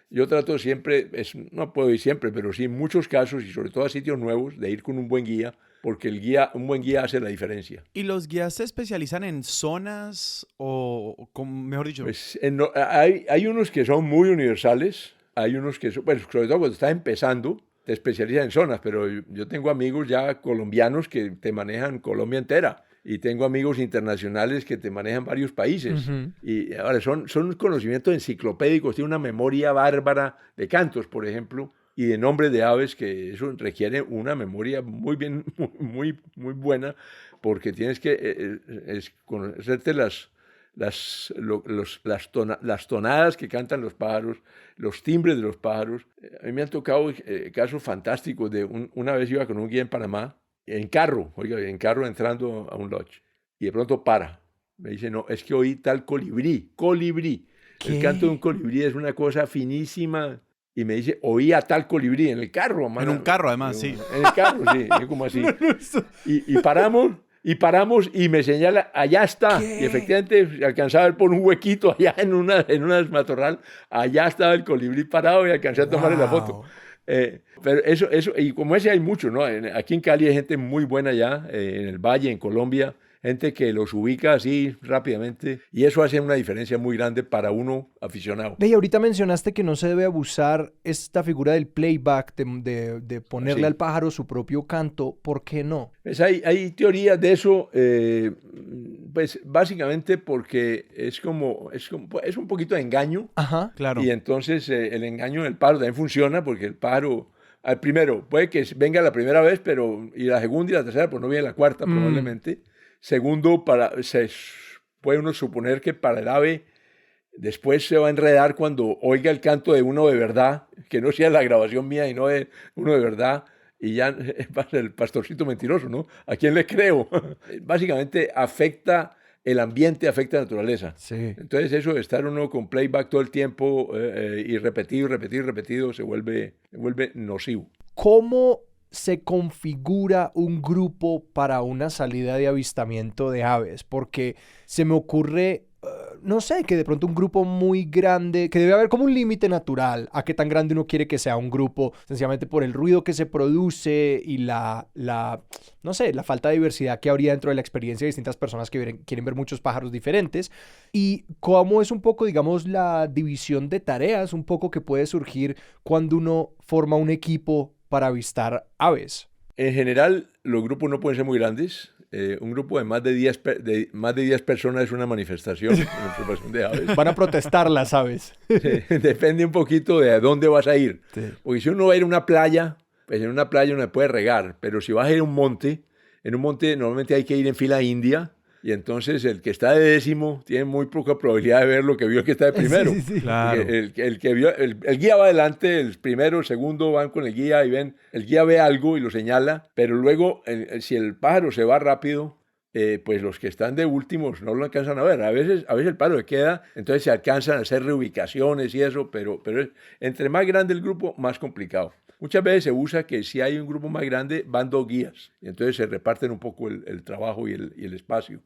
Yo trato siempre, no puedo ir siempre, pero sí en muchos casos y sobre todo a sitios nuevos, de ir con un buen guía, porque un buen guía hace la diferencia. ¿Y los guías se especializan en zonas o mejor dicho? Pues hay unos que son muy universales, hay unos que son, bueno, sobre todo cuando estás empezando, te especializas en zonas, pero yo tengo amigos ya colombianos que te manejan Colombia entera. Y tengo amigos internacionales que te manejan varios países. Ujú. Y ahora son conocimientos enciclopédicos, tiene una memoria bárbara de cantos, por ejemplo, y de nombres de aves, que eso requiere una memoria muy buena, porque tienes que conocerte las tonadas que cantan los pájaros, los timbres de los pájaros. A mí me han tocado casos fantásticos una vez iba con un guía en Panamá, en carro entrando a un lodge, y de pronto para. Me dice, no, es que oí tal colibrí. ¿Qué? El canto de un colibrí es una cosa finísima. Y me dice, oí a tal colibrí en el carro. En un carro, además, sí. En el carro, sí. Yo como así. Y paramos y me señala, allá está. ¿Qué? Y efectivamente alcanzaba a ver por un huequito allá en una matorral. Allá estaba el colibrí parado y alcancé a tomarle la foto. Wow. Pero eso, y como ese hay mucho, ¿no? Aquí en Cali hay gente muy buena ya, en el Valle, en Colombia, gente que los ubica así rápidamente, y eso hace una diferencia muy grande para uno aficionado. Ve, y ahorita mencionaste que no se debe abusar esta figura del playback, de ponerle Sí. al pájaro su propio canto. ¿Por qué no? Pues hay teorías de eso, pues básicamente porque es un poquito de engaño. Ajá. Claro. Y entonces el engaño del pájaro también funciona porque el pájaro, al primero, puede que venga la primera vez, y la segunda y la tercera, pues no viene la cuarta probablemente. Segundo, puede uno suponer que para el ave después se va a enredar cuando oiga el canto de uno de verdad, que no sea la grabación mía y no de uno de verdad, y ya va a ser el pastorcito mentiroso, ¿no? ¿A quién le creo? Básicamente el ambiente afecta a la naturaleza. Sí. Entonces eso de estar uno con playback todo el tiempo y repetido, se vuelve nocivo. ¿Cómo se configura un grupo para una salida de avistamiento de aves? Porque se me ocurre, no sé, que de pronto un grupo muy grande, que debe haber como un límite natural a qué tan grande uno quiere que sea un grupo, sencillamente por el ruido que se produce y no sé, la falta de diversidad que habría dentro de la experiencia de distintas personas que quieren ver muchos pájaros diferentes. Y cómo es un poco, digamos, la división de tareas, un poco que puede surgir cuando uno forma un equipo para avistar aves. En general, los grupos no pueden ser muy grandes. Un grupo de más de 10 personas es una manifestación en observación de aves. Van a protestar las aves. Depende un poquito de a dónde vas a ir. Sí. Porque si uno va a ir a una playa, pues en una playa uno puede regar. Pero si vas a ir a un monte, en un monte normalmente hay que ir en fila india. Y entonces el que está de 10º tiene muy poca probabilidad de ver lo que vio el que está de primero. Sí. Claro. El que vio, el guía va adelante, el primero, el segundo van con el guía y ven, el guía ve algo y lo señala, pero luego si el pájaro se va rápido, pues los que están de últimos no lo alcanzan a ver. A veces el pájaro se queda, entonces se alcanzan a hacer reubicaciones y eso, pero entre más grande el grupo, más complicado. Muchas veces se usa que si hay un grupo más grande, van 2 guías. Y entonces se reparten un poco el trabajo y el espacio.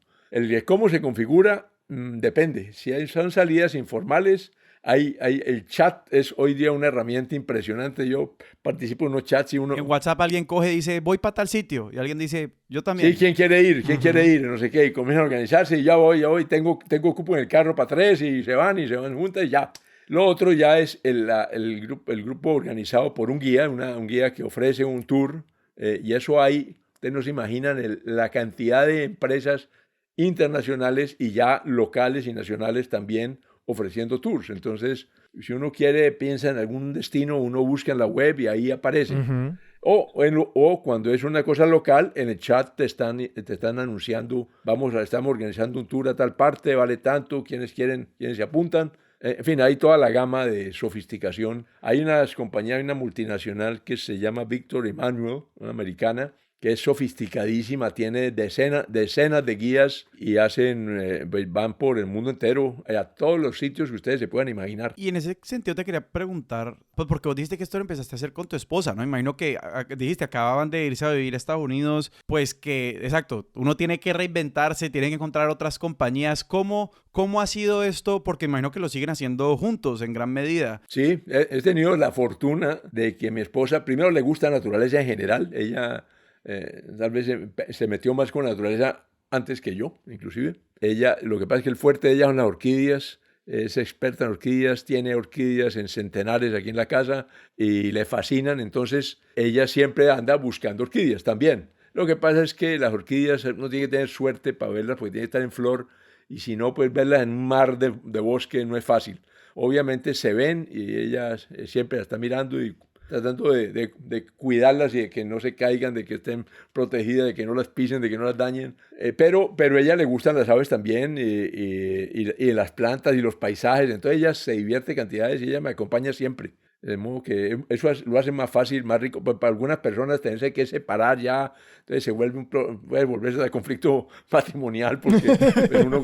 ¿Cómo se configura? Depende. Si son salidas informales, el chat es hoy día una herramienta impresionante. Yo participo en unos chats y uno... En WhatsApp alguien coge y dice, voy para tal sitio. Y alguien dice, yo también. Sí, ¿quién quiere ir? ¿Quién quiere ir? No sé qué. Y comienzan a organizarse y ya voy. Tengo cupo en el carro para 3 y se van juntas y ya. Lo otro ya es el grupo organizado por un guía, un guía que ofrece un tour. Y eso ustedes no se imaginan la cantidad de empresas internacionales y ya locales y nacionales también ofreciendo tours. Entonces, si uno piensa en algún destino, uno busca en la web y ahí aparece. Uh-huh. O cuando es una cosa local, en el chat te están anunciando, estamos organizando un tour a tal parte, vale tanto, quienes quieren, quienes se apuntan. En fin, hay toda la gama de sofisticación. Hay unas compañías, hay una multinacional que se llama Victor Emmanuel, una americana, que es sofisticadísima, tiene decenas de guías y van por el mundo entero, a todos los sitios que ustedes se puedan imaginar. Y en ese sentido te quería preguntar, pues porque vos dijiste que esto lo empezaste a hacer con tu esposa, ¿no? Imagino que dijiste, acababan de irse a vivir a Estados Unidos, pues que, exacto, uno tiene que reinventarse, tiene que encontrar otras compañías. ¿Cómo ha sido esto? Porque imagino que lo siguen haciendo juntos en gran medida. Sí, he tenido la fortuna de que mi esposa, primero le gusta la naturaleza en general, ella... tal vez se metió más con la naturaleza antes que yo, inclusive. Lo que pasa es que el fuerte de ella son las orquídeas, es experta en orquídeas, tiene orquídeas en centenares aquí en la casa y le fascinan, entonces ella siempre anda buscando orquídeas también. Lo que pasa es que las orquídeas uno tiene que tener suerte para verlas porque tiene que estar en flor y si no, pues verlas en un mar de bosque no es fácil. Obviamente se ven y ella siempre las está mirando y tratando de cuidarlas y de que no se caigan, de que estén protegidas, de que no las pisen, de que no las dañen. Pero a ella le gustan las aves también y las plantas y los paisajes. Entonces ella se divierte cantidades y ella me acompaña siempre. De modo que eso lo hace más fácil, más rico. Pues para algunas personas tenerse que separar ya, entonces puede volverse de conflicto matrimonial porque pues uno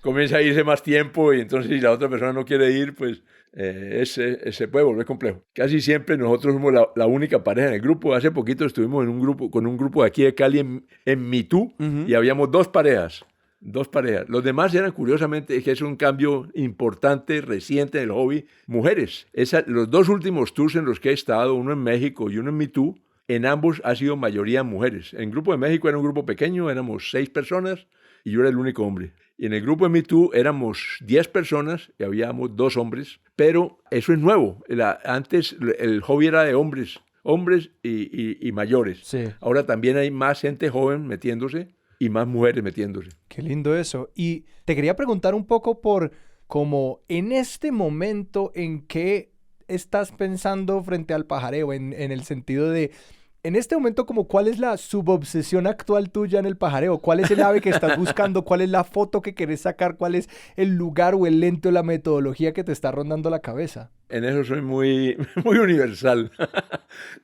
comienza a irse más tiempo y entonces si la otra persona no quiere ir, pues se puede volver complejo. Casi siempre nosotros somos la única pareja en el grupo. Hace poquito estuvimos con un grupo de aquí de Cali en Mitú y habíamos dos parejas. Los demás eran, curiosamente, que es un cambio importante, reciente en el hobby, mujeres. Los dos últimos tours en los que he estado, uno en México y uno en Mitú, en ambos ha sido mayoría mujeres. En el grupo de México era un grupo pequeño, éramos 6 personas y yo era el único hombre. Y en el grupo de Mitú éramos 10 personas y habíamos 2 hombres, pero eso es nuevo. Antes el hobby era de hombres y mayores. Sí. Ahora también hay más gente joven metiéndose y más mujeres metiéndose. Qué lindo eso. Y te quería preguntar un poco por como en este momento en qué estás pensando frente al pajareo, en el sentido de, en este momento como cuál es la subobsesión actual tuya en el pajareo, cuál es el ave que estás buscando, cuál es la foto que querés sacar, cuál es el lugar o el lente o la metodología que te está rondando la cabeza. En eso soy muy universal.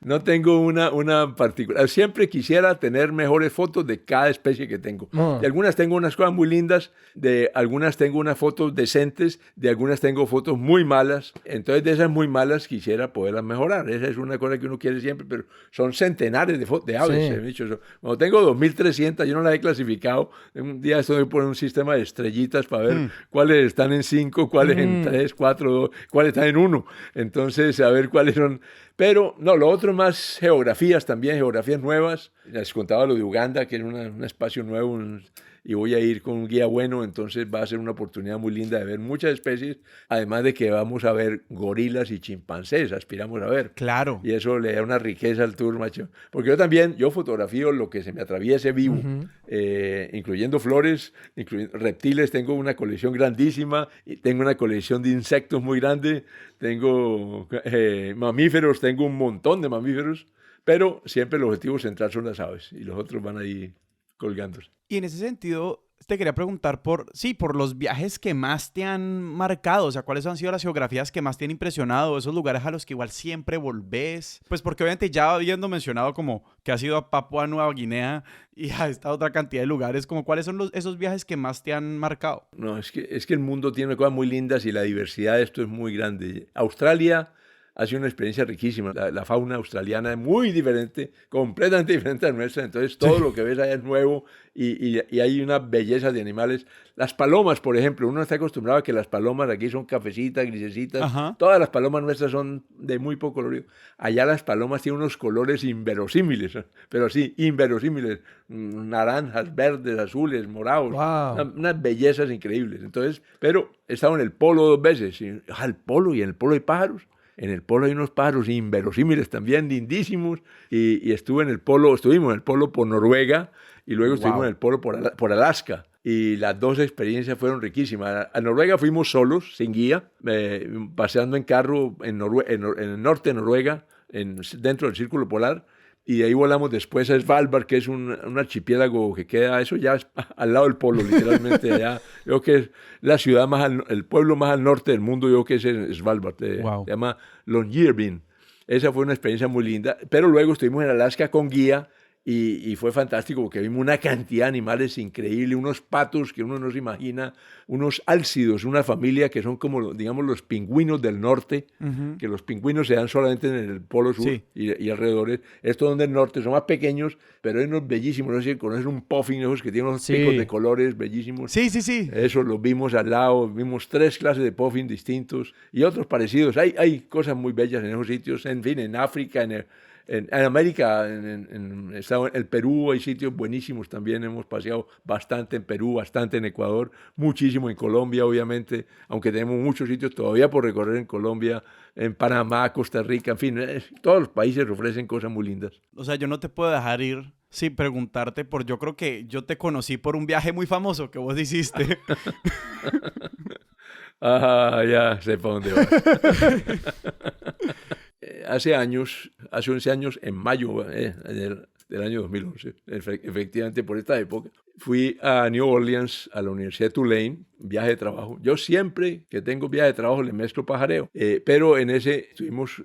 No tengo una particular. Siempre quisiera tener mejores fotos de cada especie que tengo. De algunas tengo unas cosas muy lindas, de algunas tengo unas fotos decentes, de algunas tengo fotos muy malas. Entonces de esas muy malas quisiera poderlas mejorar. Esa es una cosa que uno quiere siempre, pero son centenares de aves. Sí. Dicho. Cuando tengo 2.300, yo no las he clasificado. Un día estoy por un sistema de estrellitas para ver cuáles están en 5, cuáles en 3, 4, 2, cuáles están en 1. Entonces, a ver cuáles son. Pero, no, lo otro más geografías también, geografías nuevas. Les contaba lo de Uganda, que es un espacio nuevo, y voy a ir con un guía bueno, entonces va a ser una oportunidad muy linda de ver muchas especies, además de que vamos a ver gorilas y chimpancés, aspiramos a ver. Claro. Y eso le da una riqueza al tour, macho. Porque yo fotografío lo que se me atraviese vivo, incluyendo flores, reptiles, tengo una colección grandísima, y tengo una colección de insectos muy grande, tengo mamíferos, tengo un montón de mamíferos, pero siempre el objetivo central son las aves, y los otros van ahí colgándose. Y en ese sentido, te quería preguntar por los viajes que más te han marcado, o sea, ¿cuáles han sido las geografías que más te han impresionado, esos lugares a los que igual siempre volvés? Pues porque obviamente ya habiendo mencionado como que has ido a Papua Nueva Guinea y a esta otra cantidad de lugares, como ¿cuáles son esos viajes que más te han marcado? No, es que el mundo tiene cosas muy lindas y la diversidad de esto es muy grande. Australia ha sido una experiencia riquísima. La fauna australiana es muy diferente, completamente diferente a la nuestra. Entonces, todo lo que ves allá es nuevo y hay una belleza de animales. Las palomas, por ejemplo, uno está acostumbrado a que las palomas aquí son cafecitas, grisecitas. Ajá. Todas las palomas nuestras son de muy poco colorido. Allá las palomas tienen unos colores inverosímiles, pero sí, inverosímiles. Naranjas, verdes, azules, morados. Wow. Unas bellezas increíbles. Entonces, pero he estado en el polo 2 veces. ¿El polo? ¿Y en el polo hay pájaros? En el polo hay unos pájaros inverosímiles también, lindísimos, y estuvimos en el polo por Noruega, y luego estuvimos en el polo por Alaska, y las dos experiencias fueron riquísimas. A Noruega fuimos solos, sin guía, paseando en carro en el norte de Noruega, dentro del Círculo Polar, y de ahí volamos después a Svalbard, que es un archipiélago que queda, eso ya es al lado del polo, literalmente. Allá, yo creo que es la ciudad el pueblo más al norte del mundo, yo creo que es en Svalbard. Wow. Se llama Longyearbyen. Esa fue una experiencia muy linda. Pero luego estuvimos en Alaska con guía y fue fantástico porque vimos una cantidad de animales increíble, unos patos que uno no se imagina, unos álcidos, una familia que son como, digamos, los pingüinos del norte, que los pingüinos se dan solamente en el polo sur Sí. y alrededor. Estos son del norte, son más pequeños, pero hay unos bellísimos, no sé si conoces un puffin, esos que tienen unos Sí. picos de colores bellísimos. Sí, sí, sí. Eso los vimos al lado, vimos 3 clases de puffin distintos y otros parecidos. Hay cosas muy bellas en esos sitios, en fin, en África, en América, en el Perú hay sitios buenísimos también, hemos paseado bastante en Perú, bastante en Ecuador, muchísimo en Colombia, obviamente, aunque tenemos muchos sitios todavía por recorrer en Colombia, en Panamá, Costa Rica, en fin, todos los países ofrecen cosas muy lindas. O sea, yo no te puedo dejar ir sin preguntarte yo creo que yo te conocí por un viaje muy famoso que vos hiciste. Ya sé para dónde vas. Hace 11 años, en mayo del año 2011, efectivamente por esta época, fui a New Orleans, a la Universidad de Tulane, viaje de trabajo. Yo siempre que tengo viaje de trabajo le mezclo pajareo, pero en ese estuvimos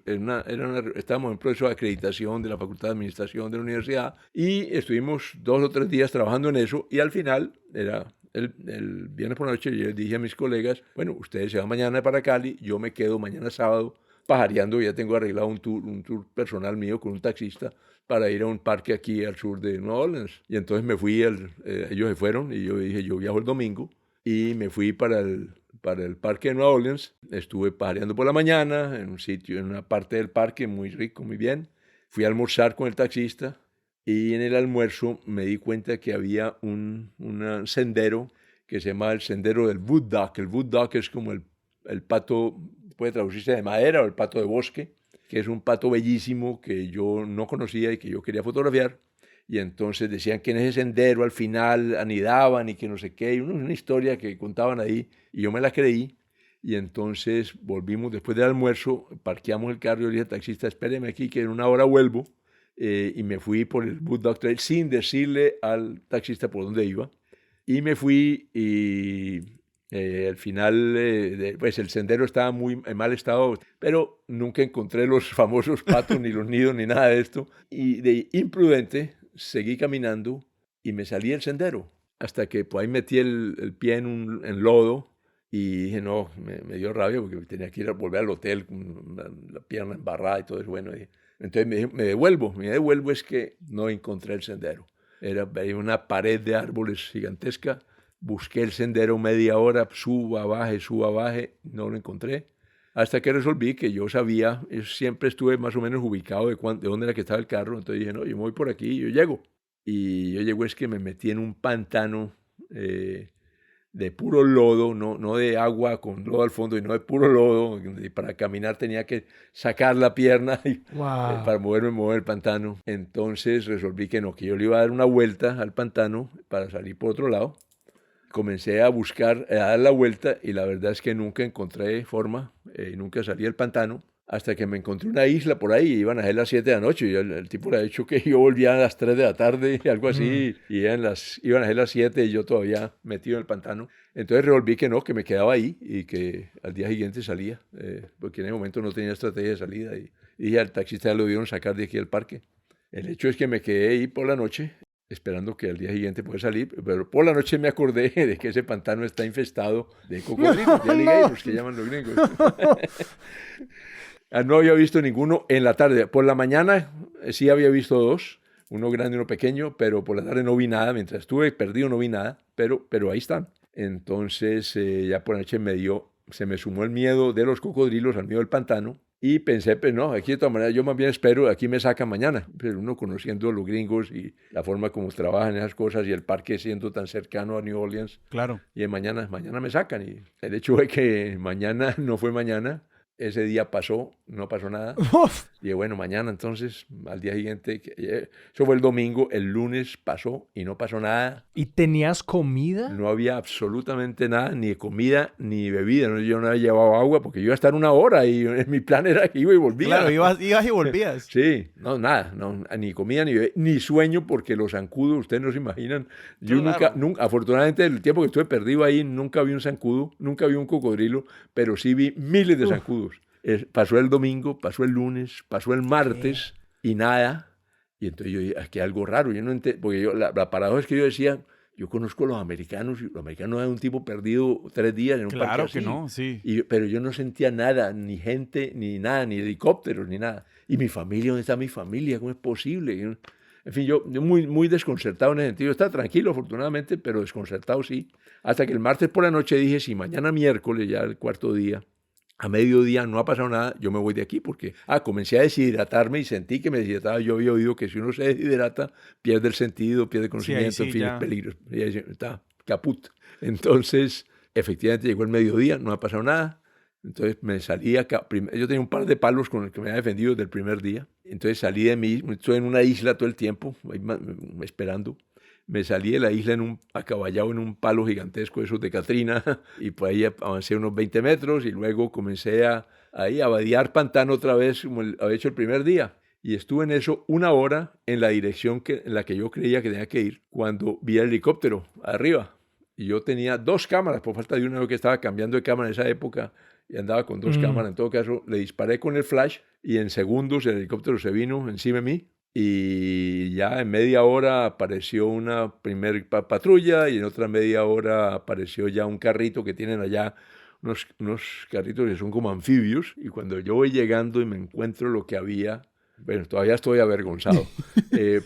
estábamos en proceso de acreditación de la Facultad de Administración de la universidad y estuvimos 2 o 3 días trabajando en eso y al final era... El viernes por la noche yo les dije a mis colegas, bueno, ustedes se van mañana para Cali, yo me quedo mañana sábado pajareando, ya tengo arreglado un tour personal mío con un taxista para ir a un parque aquí al sur de Nueva Orleans. Y entonces me fui, ellos se fueron y yo dije, yo viajo el domingo y me fui para el parque de Nueva Orleans. Estuve pajareando por la mañana en un sitio, en una parte del parque muy rico, muy bien. Fui a almorzar con el taxista. Y en el almuerzo me di cuenta que había un sendero que se llama el sendero del Wood Duck. El Wood Duck es como el pato, puede traducirse de madera o el pato de bosque, que es un pato bellísimo que yo no conocía y que yo quería fotografiar. Y entonces decían que en ese sendero al final anidaban y que no sé qué, una historia que contaban ahí y yo me la creí. Y entonces volvimos después del almuerzo, parqueamos el carro y yo le dije al taxista, espéreme aquí que en una hora vuelvo. Y me fui por el Wood Duck Trail sin decirle al taxista por dónde iba. Y me fui y al final, pues el sendero estaba muy en mal estado, pero nunca encontré los famosos patos, ni los nidos, ni nada de esto. Y de imprudente seguí caminando y me salí del sendero. Hasta que pues, ahí metí el pie en lodo y dije, no, me dio rabia porque tenía que volver al hotel con la pierna embarrada y todo eso. Bueno, entonces me dije, me devuelvo, es que no encontré el sendero. Era una pared de árboles gigantesca. Busqué el sendero media hora, suba, baje, no lo encontré. Hasta que resolví que yo sabía, siempre estuve más o menos ubicado de dónde era que estaba el carro. Entonces dije, no, yo me voy por aquí y yo llego. Y yo llego es que me metí en un pantano de puro lodo, no de agua con lodo al fondo, sino de puro lodo. Y para caminar tenía que sacar la pierna para mover el pantano. Entonces resolví que no, que yo le iba a dar una vuelta al pantano para salir por otro lado. Comencé a buscar, a dar la vuelta y la verdad es que nunca encontré forma, nunca salí del pantano. Hasta que me encontré una isla por ahí, iban a ser las 7 de la noche, y el tipo le ha dicho que yo volvía a las 3 de la tarde, algo así, y iban a ser las 7 y yo todavía metido en el pantano. Entonces resolví que no, que me quedaba ahí y que al día siguiente salía, porque en ese momento no tenía estrategia de salida. Y dije al taxista, ya lo vieron sacar de aquí del parque. El hecho es que me quedé ahí por la noche, esperando que al día siguiente pueda salir, pero por la noche me acordé de que ese pantano está infestado de cocodrilos, de alligators, que llaman los gringos. No había visto ninguno en la tarde. Por la mañana sí había visto 2, uno grande y uno pequeño, pero por la tarde no vi nada. Mientras estuve perdido no vi nada, pero ahí están. Entonces ya por la noche se me sumó el miedo de los cocodrilos al miedo del pantano y pensé, pues no, aquí de todas maneras yo más bien espero, aquí me sacan mañana. Pero uno conociendo a los gringos y la forma como trabajan esas cosas y el parque siendo tan cercano a New Orleans. Claro. Y mañana me sacan. Y el hecho de que mañana no fue mañana, Ese día pasó, no pasó nada. Uf. Y dije, bueno, mañana entonces, al día siguiente, eso fue el domingo, el lunes pasó y no pasó nada. ¿Y tenías comida? No había absolutamente nada, ni de comida, ni bebida. ¿No? Yo no había llevado agua porque yo iba a estar 1 hora y mi plan era que iba y volvía. Claro, ibas y volvías. Sí, no, nada, no, ni comida, ni bebida, ni sueño, porque los zancudos, ustedes no se imaginan. Yo Claro. nunca, afortunadamente, el tiempo que estuve perdido ahí, nunca vi un zancudo, nunca vi un cocodrilo, pero sí vi miles de zancudos. Pasó el domingo, pasó el lunes, pasó el martes y nada. Y entonces yo dije, aquí hay algo raro. Yo no porque la paradoja es que yo decía, yo conozco a los americanos, y los americanos es un tipo perdido 3 días en un parque Claro así. que no, sí. Pero yo no sentía nada, ni gente, ni nada, ni helicópteros, ni nada. Y mi familia, ¿dónde está mi familia? ¿Cómo es posible? En fin, yo muy, muy desconcertado en ese sentido. Estaba tranquilo, afortunadamente, pero desconcertado sí. Hasta que el martes por la noche dije, si mañana miércoles, ya el cuarto día, a mediodía no ha pasado nada, yo me voy de aquí porque comencé a deshidratarme y sentí que me deshidrataba. Yo había oído que si uno se deshidrata, pierde el sentido, pierde conocimiento, sí, en fin, ya. es peligro. Y ahí está, caput. Entonces, efectivamente llegó el mediodía, no ha pasado nada. Entonces me salí acá. Yo tenía un par de palos con los que me había defendido desde el primer día. Entonces salí de mí, estoy en una isla todo el tiempo, ahí esperando. Me salí de la isla acaballado en un palo gigantesco, esos de Catrina, y por ahí avancé unos 20 metros y luego comencé a vadear pantano otra vez, como había hecho el primer día. Y estuve en eso 1 hora en la dirección en la que yo creía que tenía que ir, cuando vi el helicóptero arriba. Y yo tenía 2 cámaras, por falta de una, que estaba cambiando de cámara en esa época, y andaba con 2 cámaras. En todo caso, le disparé con el flash y en segundos el helicóptero se vino encima de mí. Y ya en media hora apareció una primer patrulla y en otra media hora apareció ya un carrito que tienen allá, unos carritos que son como anfibios. Y cuando yo voy llegando y me encuentro lo que había, bueno, todavía estoy avergonzado,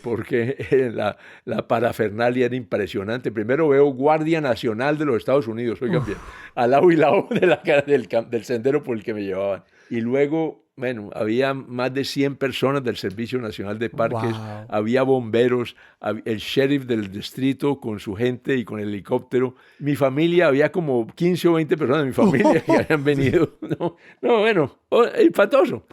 porque la parafernalia era impresionante. Primero veo Guardia Nacional de los Estados Unidos, oigan bien, al lado y lado del sendero por el que me llevaban. Y luego, bueno, había más de 100 personas del Servicio Nacional de Parques, Wow. había bomberos, el sheriff del distrito con su gente y con el helicóptero. Mi familia, había como 15 o 20 personas de mi familia que habían venido. No, bueno, espantoso.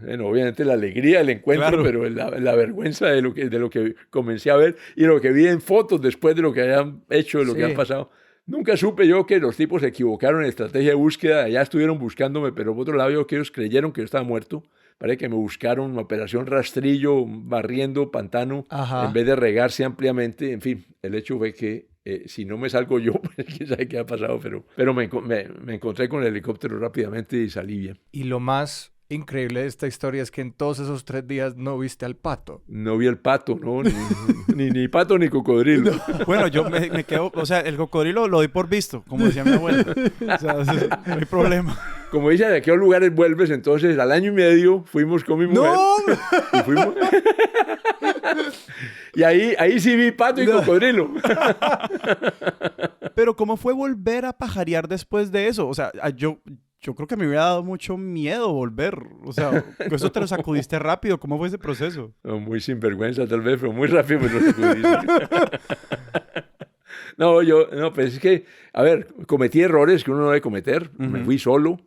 Bueno, obviamente la alegría del encuentro, Claro. pero la vergüenza de lo que comencé a ver y lo que vi en fotos después de lo que habían hecho, de lo que Sí. han pasado. Nunca supe yo que los tipos se equivocaron en estrategia de búsqueda, ya estuvieron buscándome, pero por otro lado yo que ellos creyeron que yo estaba muerto. Parece que me buscaron una operación rastrillo, barriendo pantano, Ajá. en vez de regarse ampliamente. En fin, el hecho fue que si no me salgo yo, pues quién sabe qué ha pasado, pero me encontré con el helicóptero rápidamente y salí bien. Y lo más increíble de esta historia es que en todos esos 3 días no viste al pato. No vi el pato, ¿no? Ni pato ni cocodrilo. Bueno, yo me quedo, o sea, el cocodrilo lo doy por visto, como decía mi abuela. O sea, no hay problema. Como dicen, ¿a qué lugares vuelves? Entonces, al año y medio fuimos con mi mujer. ¡No! Y fuimos... y ahí sí vi pato y cocodrilo. Pero ¿cómo fue volver a pajarear después de eso? O sea, yo creo que me hubiera dado mucho miedo volver. O sea, eso te lo sacudiste rápido. ¿Cómo fue ese proceso? No, muy sinvergüenza tal vez, pero muy rápido me lo sacudí. No, pues es que, a ver, cometí errores que uno no debe cometer. Me fui solo.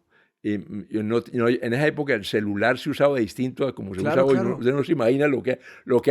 Y en esa época el celular se usaba distinto a como se Claro, usa hoy. claro. Usted no se imagina lo que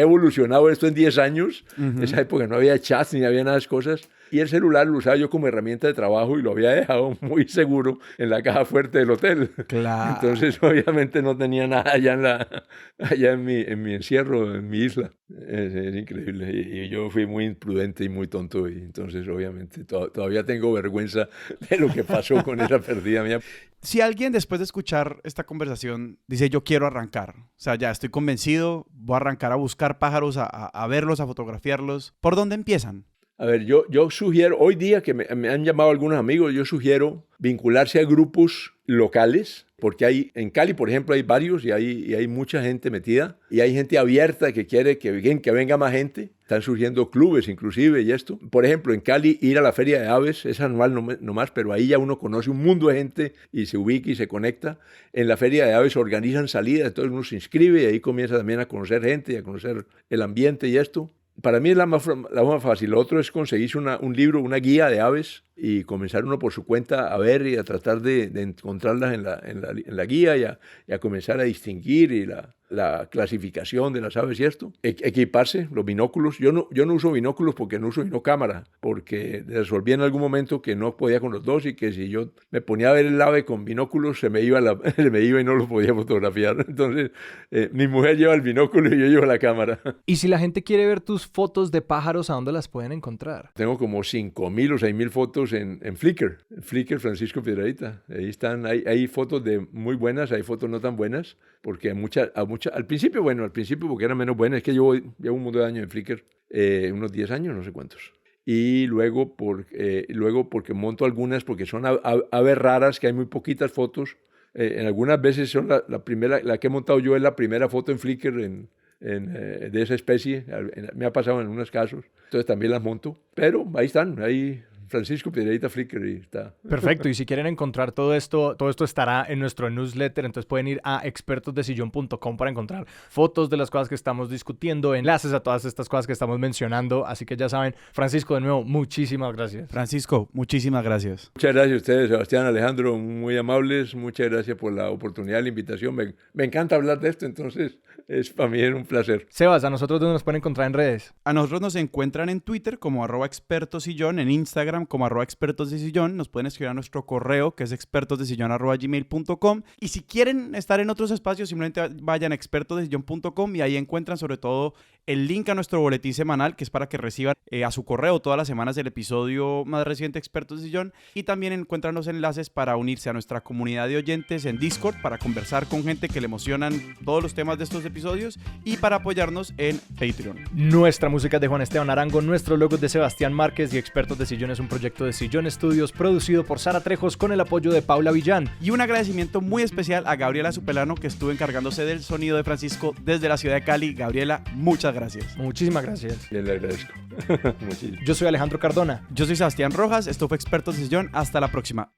ha evolucionado esto en 10 años. En esa época no había chats ni había nada de esas cosas. Y el celular lo usaba yo como herramienta de trabajo y lo había dejado muy seguro en la caja fuerte del hotel. Claro. Entonces, obviamente, no tenía nada allá en mi encierro, en mi isla. Es increíble. Y yo fui muy imprudente y muy tonto. Y entonces, obviamente, todavía tengo vergüenza de lo que pasó con esa pérdida mía. Si alguien después de escuchar esta conversación dice yo quiero arrancar, o sea, ya estoy convencido, voy a arrancar a buscar pájaros, a verlos, a fotografiarlos, ¿por dónde empiezan? A ver, yo sugiero, hoy día que me han llamado algunos amigos, yo sugiero vincularse a grupos locales, porque en Cali, por ejemplo, hay varios y hay mucha gente metida y hay gente abierta que quiere que venga más gente. Están surgiendo clubes inclusive y esto. Por ejemplo, en Cali ir a la Feria de Aves es anual nomás, pero ahí ya uno conoce un mundo de gente y se ubica y se conecta. En la Feria de Aves organizan salidas, entonces uno se inscribe y ahí comienza también a conocer gente y a conocer el ambiente y esto. para mí es la más fácil. Lo otro es conseguirse un libro, una guía de aves y comenzar uno por su cuenta a ver y a tratar de encontrarlas en la guía y a comenzar a distinguir y la clasificación de las aves y esto. Equiparse, los binóculos. Yo no uso binóculos porque no uso sino cámara, porque resolví en algún momento que no podía con los dos y que si yo me ponía a ver el ave con binóculos se me iba y no lo podía fotografiar. Entonces, mi mujer lleva el binóculo y yo llevo la cámara. Y si la gente quiere ver tus fotos de pájaros, ¿a dónde las pueden encontrar? Tengo como 5,000 o 6,000 fotos en Flickr. Flickr Francisco Piedrahita. Ahí están, hay fotos de muy buenas, hay fotos no tan buenas, porque al principio porque eran menos buenas, es que llevo un montón de años en Flickr, unos 10 años, no sé cuántos. Y luego porque monto algunas, porque son aves raras, que hay muy poquitas fotos. En algunas veces son la que he montado yo es la primera foto en Flickr de esa especie. Me ha pasado en algunos casos. Entonces también las monto. Pero ahí están, ahí Francisco Piedrahita Flickr y está. Perfecto, y si quieren encontrar todo esto estará en nuestro newsletter, entonces pueden ir a expertosdesillon.com para encontrar fotos de las cosas que estamos discutiendo, enlaces a todas estas cosas que estamos mencionando, así que ya saben. Francisco, de nuevo, muchísimas gracias. Francisco, muchísimas gracias. Muchas gracias a ustedes, Sebastián, Alejandro, muy amables, muchas gracias por la oportunidad, la invitación, me encanta hablar de esto, entonces para mí es un placer. Sebas, ¿a nosotros dónde nos pueden encontrar en redes? A nosotros nos encuentran en Twitter como @expertosillón, en Instagram como @expertosdesillón, nos pueden escribir a nuestro correo que es expertosdesillón@gmail.com, y si quieren estar en otros espacios simplemente vayan a expertosdesillón.com y ahí encuentran sobre todo el link a nuestro boletín semanal, que es para que reciban a su correo todas las semanas el episodio más reciente Expertos de Sillón, y también encuentran los enlaces para unirse a nuestra comunidad de oyentes en Discord para conversar con gente que le emocionan todos los temas de estos episodios y para apoyarnos en Patreon. Nuestra música es de Juan Esteban Arango, nuestro logo es de Sebastián Márquez y Expertos de Sillón es un proyecto de Sillón Studios producido por Sara Trejos con el apoyo de Paula Villán. Y un agradecimiento muy especial a Gabriela Supelano, que estuvo encargándose del sonido de Francisco desde la ciudad de Cali. Gabriela, muchas gracias. Muchísimas gracias. Bien, le agradezco. Yo soy Alejandro Cardona. Yo soy Sebastián Rojas, esto fue Expertos de Sillón. Hasta la próxima.